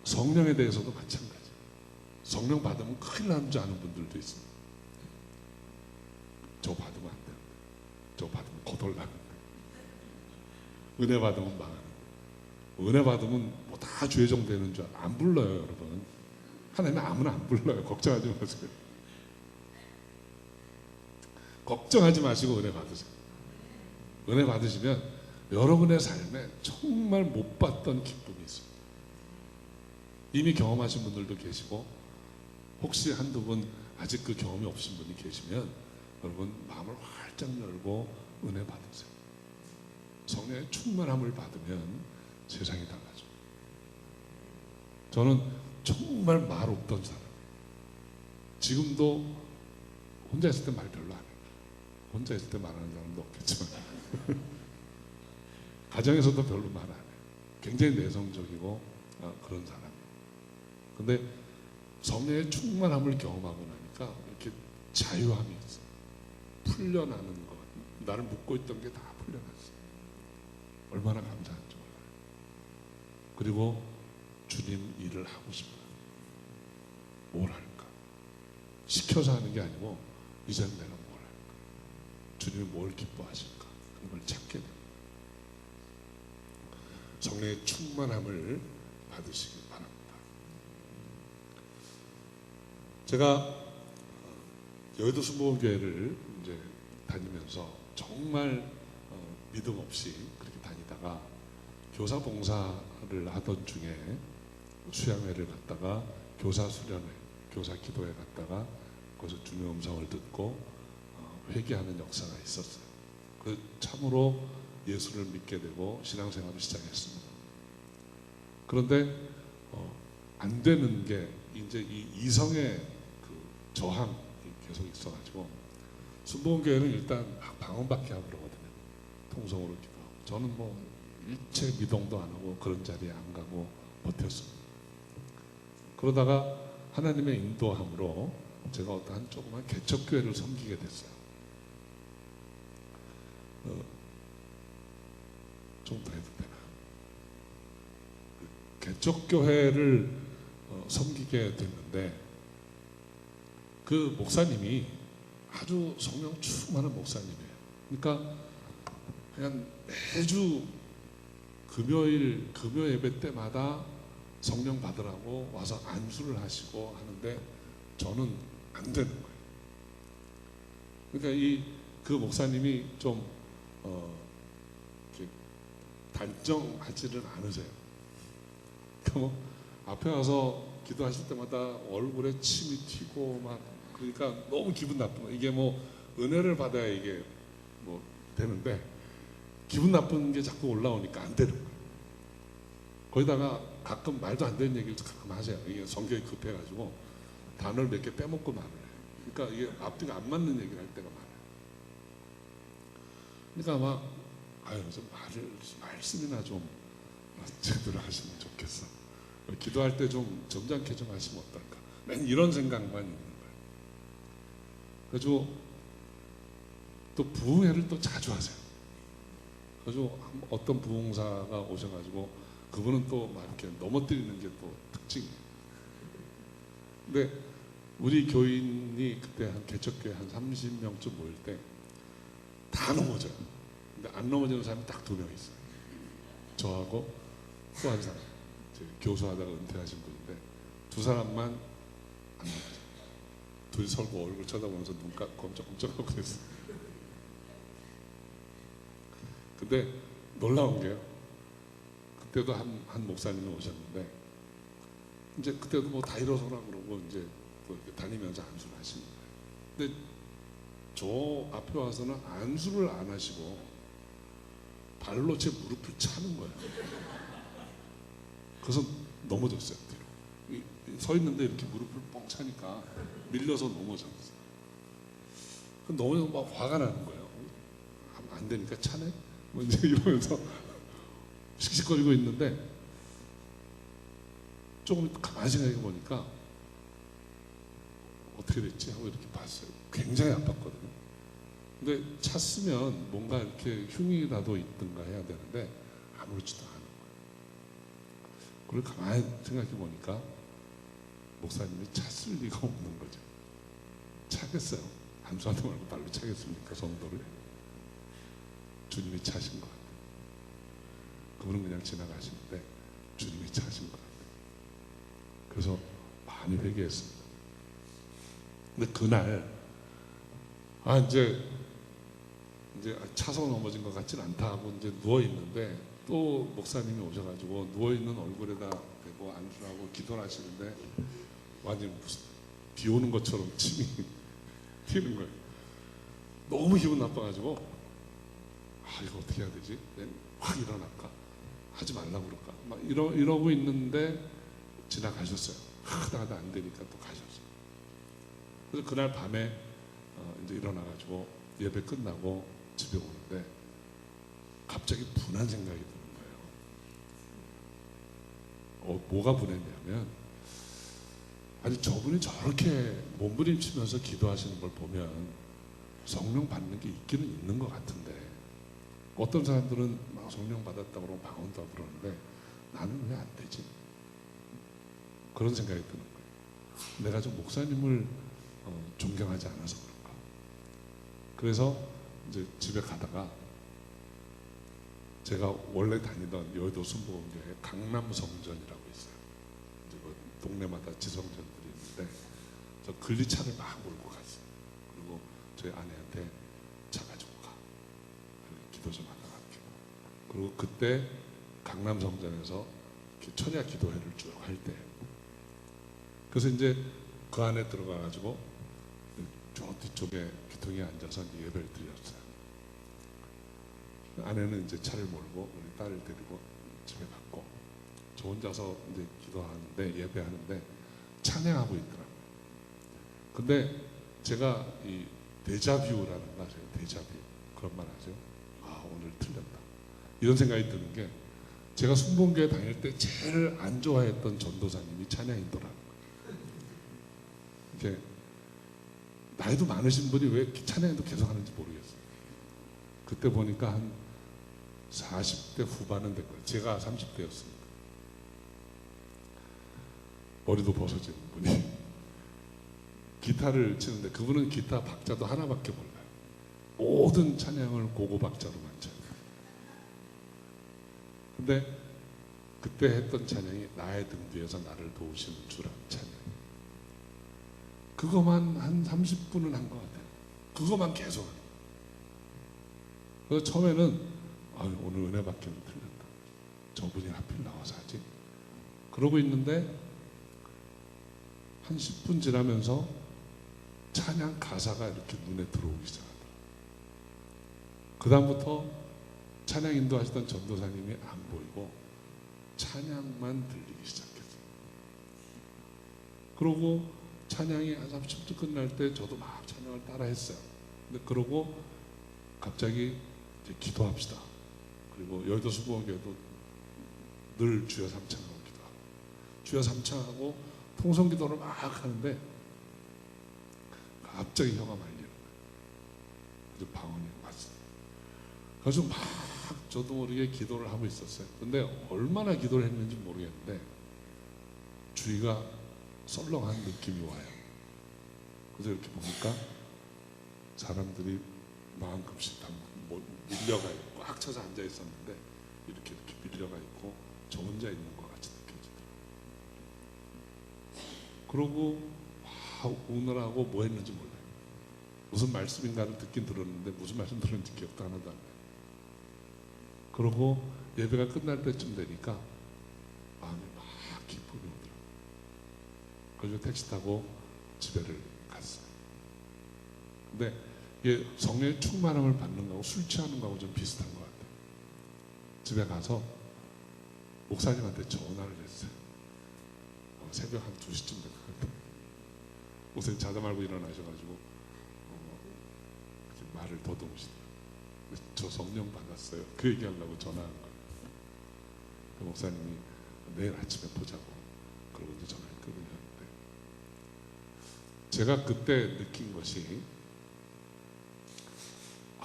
성령에 대해서도 마찬가지예요. 성령 받으면 큰일 나는 줄 아는 분들도 있습니다. 저 받으면 안 되는데, 저 받으면 거덜나는데, 은혜 받으면 망하는데, 은혜 받으면 뭐 다 죄정 되는 줄 안 불러요, 여러분. 하나님은 아무나 안 불러요. 걱정하지 마세요. 걱정하지 마시고 은혜 받으세요. 은혜 받으시면 여러분의 삶에 정말 못 봤던 기쁨이 있어요. 이미 경험하신 분들도 계시고, 혹시 한두 분 아직 그 경험이 없으신 분이 계시면 여러분 마음을 활짝 열고 은혜 받으세요. 성령의 충만함을 받으면 세상이 달라져. 저는 정말 말 없던 사람, 지금도 혼자 있을 때 말 별로 안 해요. 혼자 있을 때 말하는 사람도 없겠지만 가정에서도 별로 말 안 해요. 굉장히 내성적이고 그런 사람. 근데 성령의 충만함을 경험하고 나니까 이렇게 자유함이 있어. 풀려나는 것. 나를 묶고 있던 게 다 풀려났어. 얼마나 감사한지 몰라요. 그리고 주님 일을 하고 싶어요. 뭘 할까? 시켜서 하는 게 아니고 이제는 내가 뭘 할까? 주님이 뭘 기뻐하실까? 그런 걸 찾게 돼요. 성령의 충만함을 받으시기 바랍니다. 제가 여의도 순복음교회를 이제 다니면서 정말 믿음 없이 그렇게 다니다가 교사 봉사를 하던 중에 수양회를 갔다가 교사 수련회, 교사 기도회 갔다가 거기서 주님의 음성을 듣고 회개하는 역사가 있었어요. 그 참으로 예수를 믿게 되고 신앙생활을 시작했습니다. 그런데 안 되는 게 이제 이 이성의 그 저항이 계속 있어가지고 순복음교회는 일단 방언받기 하고 그러거든요. 통성으로 기도하고. 저는 뭐 일체 미동도 안 하고 그런 자리에 안 가고 버텼습니다. 그러다가 하나님의 인도함으로 제가 어떠한 조그만 개척교회를 섬기게 됐어요. 좀 더 해도 되나? 개척교회를 섬기게 됐는데 그 목사님이 아주 성령 충만한 목사님이에요. 그러니까 그냥 매주 금요일 금요 예배 때마다 성령 받으라고 와서 안수를 하시고 하는데 저는 안 되는 거예요. 그러니까 그 목사님이 좀 이렇게 단정하지는 않으세요. 그러니까 뭐 앞에 와서 기도하실 때마다 얼굴에 침이 튀고 막 그러니까 너무 기분 나쁜 거예요. 이게 뭐 은혜를 받아야 이게 뭐 되는데 기분 나쁜 게 자꾸 올라오니까 안 되는 거예요. 거기다가 가끔 말도 안 되는 얘기를 가끔 하세요. 이게 성격이 급해가지고 단어를 몇 개 빼먹고 말을 해요. 그러니까 이게 앞뒤가 안 맞는 얘기를 할 때가 많아요. 그러니까 막 좀 말씀이나 좀 제대로 하시면 좋겠어. 기도할 때 좀 점잖게 좀 하시면 어떨까. 맨 이런 생각만 있는 거예요. 그래서 또 부흥회를 또 자주 하세요. 그래서 어떤 부흥사가 오셔가지고 그분은 또 막 이렇게 넘어뜨리는 게 또 특징이에요. 근데 우리 교인이 그때 한 개척교회 한 30명쯤 모일 때 다 넘어져요. 근데 안 넘어지는 사람이 딱 2명 있어요. 저하고 또 한 사람, 교수하다가 은퇴하신 분인데 2 사람만 안 넘어져요. 둘이 서로 얼굴 쳐다보면서 눈 깜짝깜짝하고 그랬어요. 근데 놀라운 게요. 그때도 한 목사님이 오셨는데 이제 그때도 뭐 다 일어서라 그러고 이제 또 이렇게 다니면서 안수를 하시는 거예요. 근데 저 앞에 와서는 안수를 안 하시고 발로 제 무릎을 차는 거예요. 그래서 넘어졌어요. 서 있는데 이렇게 무릎을 뻥 차니까 밀려서 넘어졌어요. 넘어져서 막 화가 나는 거예요. 안 되니까 차네? 뭐 이제 이러면서 씩씩거리고 있는데 조금 가만히 생각해 보니까 어떻게 됐지 하고 이렇게 봤어요. 굉장히 아팠거든요. 근데 찼으면 뭔가 이렇게 흉이라도 있든가 해야 되는데 아무렇지도 않은 거예요. 그걸 가만히 생각해 보니까 목사님이 찼을 리가 없는 거죠. 차겠어요. 한수한테 말고 발로 차겠습니까? 성도를. 주님이 차신 것 같아요. 그분은 그냥 지나가시는데 주님이 차신 것 같아요. 그래서 많이 회개했습니다. 근데 그날 이제 차서 넘어진 것 같진 않다 하고 이제 누워 있는데 또 목사님이 오셔가지고 누워 있는 얼굴에다 대고 안수하고 기도를 하시는데 완전 무슨 비 오는 것처럼 침이 튀는 거예요. 너무 기분 나빠가지고 이거 어떻게 해야 되지? 확 일어날까? 하지 말라고 그럴까? 막 이러고 있는데 지나가셨어요. 하다가 안 되니까 또 가셨어요. 그래서 그날 밤에 이제 일어나가지고 예배 끝나고 집에 오는데 갑자기 분한 생각이 드는 거예요. 뭐가 분했냐면 아니 저분이 저렇게 몸부림치면서 기도하시는 걸 보면 성령 받는 게 있기는 있는 것 같은데 어떤 사람들은 막 성령 받았다고 그러고 방언도 그러는데 나는 왜 안 되지? 그런 생각이 드는 거예요. 내가 좀 목사님을 존경하지 않아서 그런가. 그래서 이제 집에 가다가 제가 원래 다니던 여의도 순복음교회 강남성전이라고 있어요. 이제 뭐 동네마다 지성전들이 있는데 저 근리차를 막 몰고 갔어요. 그리고 저희 아내한테 차 가지고 가. 기도 좀 하다 갈게. 그리고 그때 강남성전에서 천야 기도회를 쭉 할 때 그래서 이제 그 안에 들어가가지고 저 뒤쪽에 귀퉁이에 앉아서 예배를 드렸어요. 아내는 이제 차를 몰고 우리 딸을 데리고 집에 갔고 저 혼자서 이제 기도하는데 예배하는데 찬양하고 있더라고요. 근데 제가 이 데자뷰라는 거 아세요? 데자뷰 그런 말 아세요? 오늘 틀렸다 이런 생각이 드는 게 제가 순복음교회 다닐 때 제일 안 좋아했던 전도사님이 찬양이더라고요. 이렇게 나이도 많으신 분이 왜 찬양도 계속 하는지 모르겠어요. 그때 보니까 한 40대 후반은 됐거든요. 제가 30대였으니까. 머리도 벗어진 분이 기타를 치는데 그분은 기타 박자도 하나밖에 몰라요. 모든 찬양을 고고 박자로만 쳐요. 근데 그때 했던 찬양이 나의 등 뒤에서 나를 도우시는 주라는 찬양. 그거만 한 30분은 한 것 같아요. 그거만 계속 하는 거예요. 그래서 처음에는 오늘 은혜 받기는 틀렸다. 저분이 하필 나와서 하지. 그러고 있는데 한 10분 지나면서 찬양 가사가 이렇게 눈에 들어오기 시작하더라고요. 그 다음부터 찬양 인도하시던 전도사님이 안 보이고 찬양만 들리기 시작했어요. 그러고 찬양이 한 30분 끝날 때 저도 막 찬양을 따라 했어요. 근데 그러고 갑자기 이제 기도합시다. 그리고 여의도 순복음교회도 늘 주여 삼창하고 기도하고 주여 삼창하고 통성 기도를 막 하는데 갑자기 혀가 말리는 거예요. 그래서 방언이 왔어요. 그래서 막 저도 모르게 기도를 하고 있었어요. 근데 얼마나 기도를 했는지 모르겠는데 주위가 썰렁한 느낌이 와요. 그래서 이렇게 보니까 사람들이 마음급씩 다 밀려가 있고 꽉 차서 앉아 있었는데 이렇게 밀려가 있고 저 혼자 있는 것 같이 느껴지더라고요. 그러고 오늘하고 뭐 했는지 몰라요. 무슨 말씀인가를 듣긴 들었는데 무슨 말씀 들었는지 기억도 하나도 안 나요. 그러고 예배가 끝날 때쯤 되니까 마음이 막 기쁨이 오더라고요. 그래서 택시 타고 집에를 갔어요. 근데 이게 성령의 충만함을 받는 거하고 술 취하는 거하고 좀 비슷한 것 같아요. 집에 가서 목사님한테 전화를 했어요. 새벽 한 2시쯤 됐거든요. 목사님 자다 말고 일어나셔가지고 말을 더듬으시더라고요. 저 성령 받았어요. 그 얘기하려고 전화한 거예요. 그 목사님이 내일 아침에 보자고 그러고 이제 전화를 끊으셨는데 제가 그때 느낀 것이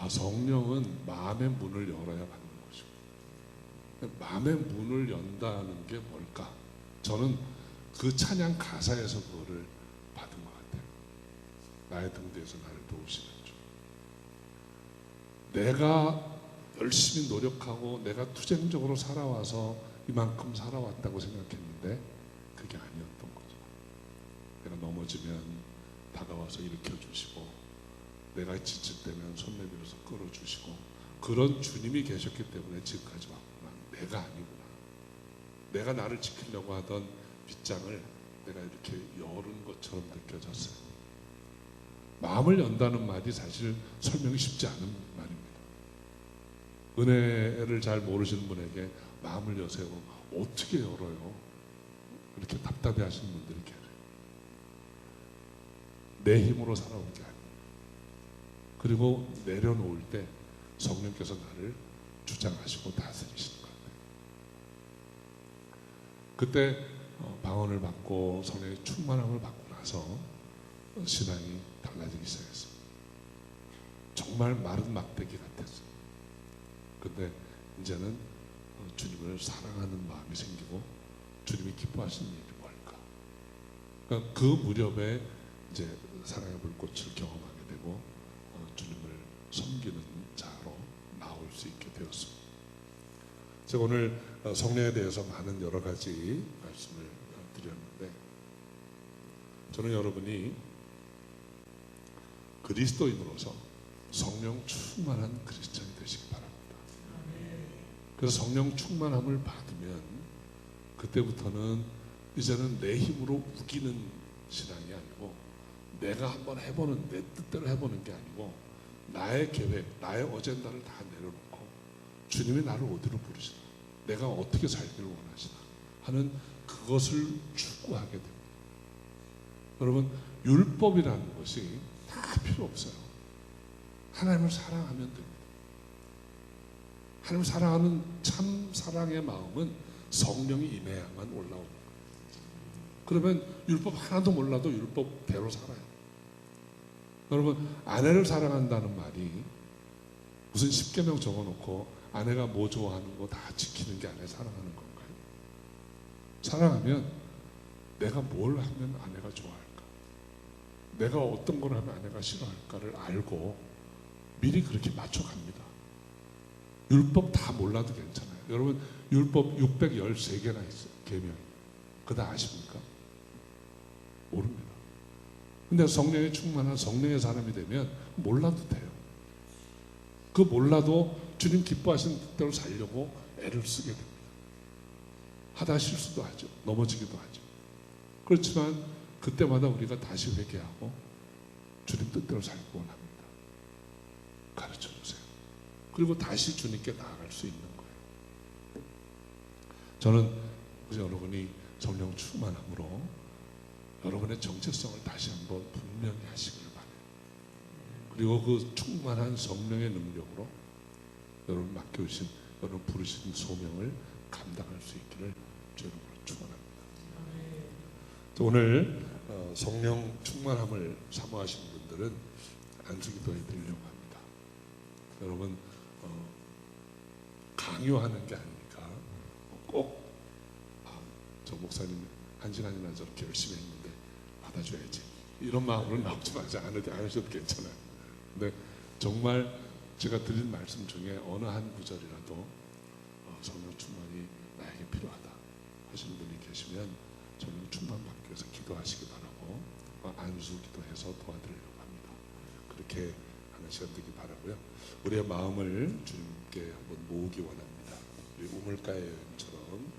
성령은 마음의 문을 열어야 받는 것이고, 마음의 문을 연다는 게 뭘까? 저는 그 찬양 가사에서 그거를 받은 것 같아요. 나의 등 뒤에서 나를 도우시는 주. 내가 열심히 노력하고 내가 투쟁적으로 살아와서 이만큼 살아왔다고 생각했는데 그게 아니었던 거죠. 내가 넘어지면 다가와서 일으켜주시고, 내가 지칠 때면 손 내밀어서 끌어주시고, 그런 주님이 계셨기 때문에 지금까지 왔구나. 내가 아니구나. 내가 나를 지키려고 하던 빗장을 내가 이렇게 열은 것처럼 느껴졌어요. 마음을 연다는 말이 사실 설명이 쉽지 않은 말입니다. 은혜를 잘 모르시는 분에게 마음을 여세요. 어떻게 열어요? 이렇게 답답해 하시는 분들이 계세요. 내 힘으로 살아온 게 아니에요. 그리고 내려놓을 때 성령께서 나를 주장하시고 다스리시는 것 같아요. 그때 방언을 받고 성령의 충만함을 받고 나서 신앙이 달라지기 시작했어요. 정말 마른 막대기 같았어요. 근데 이제는 주님을 사랑하는 마음이 생기고, 주님이 기뻐하시는 일이 뭘까? 그러니까 그 무렵에 이제 사랑의 불꽃을 경험하게 되고 주님을 섬기는 자로 나올 수 있게 되었습니다. 제가 오늘 성령에 대해서 많은 여러 가지 말씀을 드렸는데, 저는 여러분이 그리스도인으로서 성령 충만한 크리스찬이 되시기 바랍니다. 그래서 성령 충만함을 받으면 그때부터는 이제는 내 힘으로 우기는 신앙이 아니고, 내가 한번 해보는, 내 뜻대로 해보는 게 아니고, 나의 계획, 나의 어젠다를 다 내려놓고 주님이 나를 어디로 부르시나, 내가 어떻게 살기를 원하시나 하는 그것을 추구하게 됩니다. 여러분, 율법이라는 것이 다 필요 없어요. 하나님을 사랑하면 됩니다. 하나님을 사랑하는 참 사랑의 마음은 성령이 임해야만 올라오는 거예요. 그러면 율법 하나도 몰라도 율법대로 살아요. 여러분, 아내를 사랑한다는 말이 무슨 10계명 적어놓고 아내가 뭐 좋아하는 거 다 지키는 게 아니라 사랑하는 건가요? 사랑하면 내가 뭘 하면 아내가 좋아할까, 내가 어떤 걸 하면 아내가 싫어할까를 알고 미리 그렇게 맞춰갑니다. 율법 다 몰라도 괜찮아요. 여러분, 율법 613개나 있어요. 계명이. 그거 다 아십니까? 모릅니다. 근데 성령에 충만한 성령의 사람이 되면 몰라도 돼요. 그 몰라도 주님 기뻐하시는 뜻대로 살려고 애를 쓰게 됩니다. 하다 실수도 하죠. 넘어지기도 하죠. 그렇지만 그때마다 우리가 다시 회개하고 주님 뜻대로 살기 원합니다. 가르쳐 주세요. 그리고 다시 주님께 나아갈 수 있는 거예요. 저는 여러분이 성령 충만함으로 여러분의 정체성을 다시 한번 분명히 하시길 바라요. 그리고 그 충만한 성령의 능력으로 여러분 맡겨주신, 여러분 부르신 소명을 감당할 수 있기를 주님으로 축원합니다. 오늘 성령 충만함을 사모하시는 분들은 안수기도에 드리려고 합니다. 여러분, 강요하는 게 아니니까 꼭 저 목사님 1시간이나 저렇게 열심히 했는데 받아줘야지, 이런 마음으로 나오지 마세요. 안 하셔도 괜찮아요. 근데 정말 제가 드린 말씀 중에 어느 한 구절이라도 성령 충만이 나에게 필요하다 하시는 분이 계시면 성령 충만 받기 위해서 기도하시기 바라고, 안수 기도해서 도와드리려고 합니다. 그렇게 하는 시간 되기 바라고요. 우리의 마음을 주님께 한번 모으기 원합니다. 우리 우물가의 여인처럼